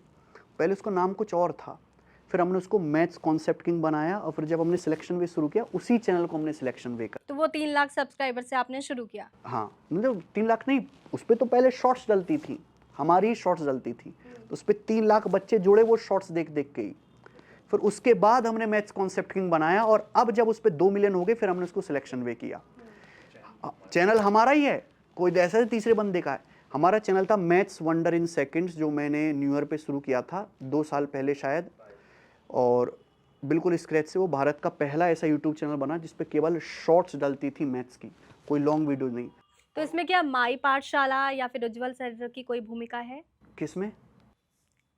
पहले उसका नाम कुछ और था, फिर हमने उसको मैथ्स कॉन्सेप्ट किंग बनाया, और फिर जब हमने सिलेक्शन वे शुरू किया, उसी चैनल को हमने सिलेक्शन वे कर। तो वो 3 लाख सब्सक्राइबर से आपने शुरू किया? हाँ, मतलब 3 लाख नहीं, उस पर तो पहले शॉर्ट्स डलती थी, हमारी ही शॉर्ट्स डलती थी, तो उस पर 3 लाख बच्चे जुड़े वो शॉर्ट्स देख देख के ही। फिर उसके बाद हमने मैथ्स कॉन्सेप्ट किंग बनाया, और अब जब उस पर 2 मिलियन हो गए, फिर हमने उसको सिलेक्शन वे किया। चैनल हमारा ही है, कोई ऐसा तीसरे बंदे का है। हमारा चैनल था मैथ्स वंडर इन सेकंड्स, जो मैंने न्यू ईयर पे शुरू किया था 2 साल पहले शायद, और बिल्कुल स्क्रैच से वो भारत का पहला ऐसा यूट्यूब चैनल बना जिसपे केवल शॉर्ट्स डलती थी मैथ्स की, कोई लॉन्ग वीडियो नहीं। तो इसमें क्या माई पाठशाला या फिर उज्जवल सर की कोई भूमिका है किसमें?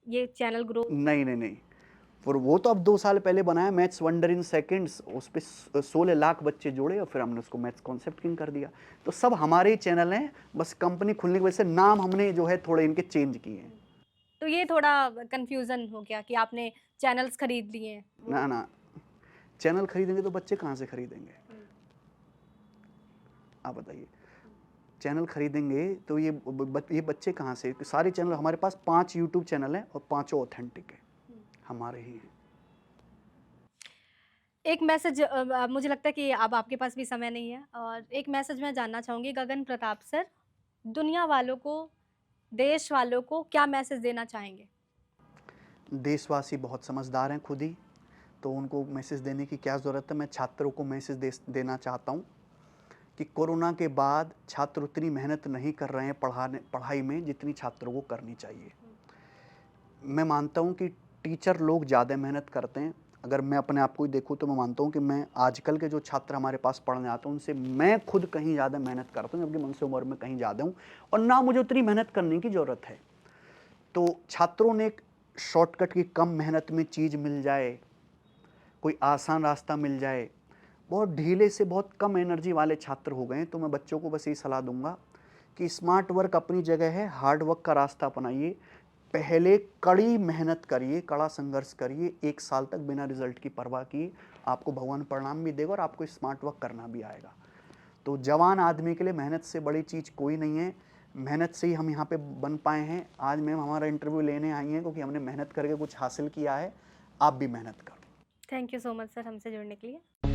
ये चैनल ग्रो? नहीं नहीं नहीं, और वो तो अब 2 साल पहले बनाया मैथ्स वंडर इन सेकंड्स, उस पर 16 लाख बच्चे जोड़े, और फिर हमने उसको मैथ्स कॉन्सेप्ट किंग कर दिया। तो सब हमारे ही चैनल हैं, बस कंपनी खुलने की वजह से नाम हमने जो है थोड़े इनके चेंज किए हैं। तो ये थोड़ा कंफ्यूजन हो गया कि आपने चैनल्स खरीद लिए हैं। ना ना, चैनल खरीदेंगे तो बच्चे कहाँ से खरीदेंगे, आप बताइए। चैनल खरीदेंगे तो ये बच्चे कहाँ से? सारे चैनल हमारे पास 5 यूट्यूब चैनल हैं, और पांचों ऑथेंटिक है, हमारे ही हैं। एक मैसेज मुझे लगता है कि अब आपके पास भी समय नहीं है, और एक मैसेज मैं जानना चाहूँगी गगन प्रताप सर, दुनिया वालों को, देश वालों को क्या मैसेज देना चाहेंगे? देशवासी बहुत समझदार हैं खुद ही, तो उनको मैसेज देने की क्या ज़रूरत है। मैं छात्रों को मैसेज देना चाहता हूँ कि कोरोना के बाद छात्र उतनी मेहनत नहीं कर रहे हैं पढ़ाई में जितनी छात्रों को करनी चाहिए। मैं मानता हूँ कि टीचर लोग ज़्यादा मेहनत करते हैं। अगर मैं अपने आप को ही देखूँ तो मैं मानता हूँ कि मैं आजकल के जो छात्र हमारे पास पढ़ने आते हैं उनसे मैं खुद कहीं ज़्यादा मेहनत करता हूँ, जबकि मुझसे उम्र में कहीं ज़्यादा हूँ, और ना मुझे उतनी मेहनत करने की ज़रूरत है। तो छात्रों ने एक शॉर्टकट की कम मेहनत में चीज़ मिल जाए, कोई आसान रास्ता मिल जाए, बहुत ढीले से बहुत कम एनर्जी वाले छात्र हो गए हैं। तो मैं बच्चों को बस यही सलाह दूंगा कि स्मार्ट वर्क अपनी जगह है, हार्ड वर्क का रास्ता अपनाइए। पहले कड़ी मेहनत करिए, कड़ा संघर्ष करिए, 1 साल तक बिना रिजल्ट की परवाह किए आपको भगवान परिणाम भी देगा, और आपको स्मार्ट वर्क करना भी आएगा। तो जवान आदमी के लिए मेहनत से बड़ी चीज़ कोई नहीं है। मेहनत से ही हम यहाँ पे बन पाए हैं। आज मैम हमारा इंटरव्यू लेने आई हैं क्योंकि हमने मेहनत करके कुछ हासिल किया है। आप भी मेहनत करो। Thank you so much sir हमसे जुड़ने के लिए।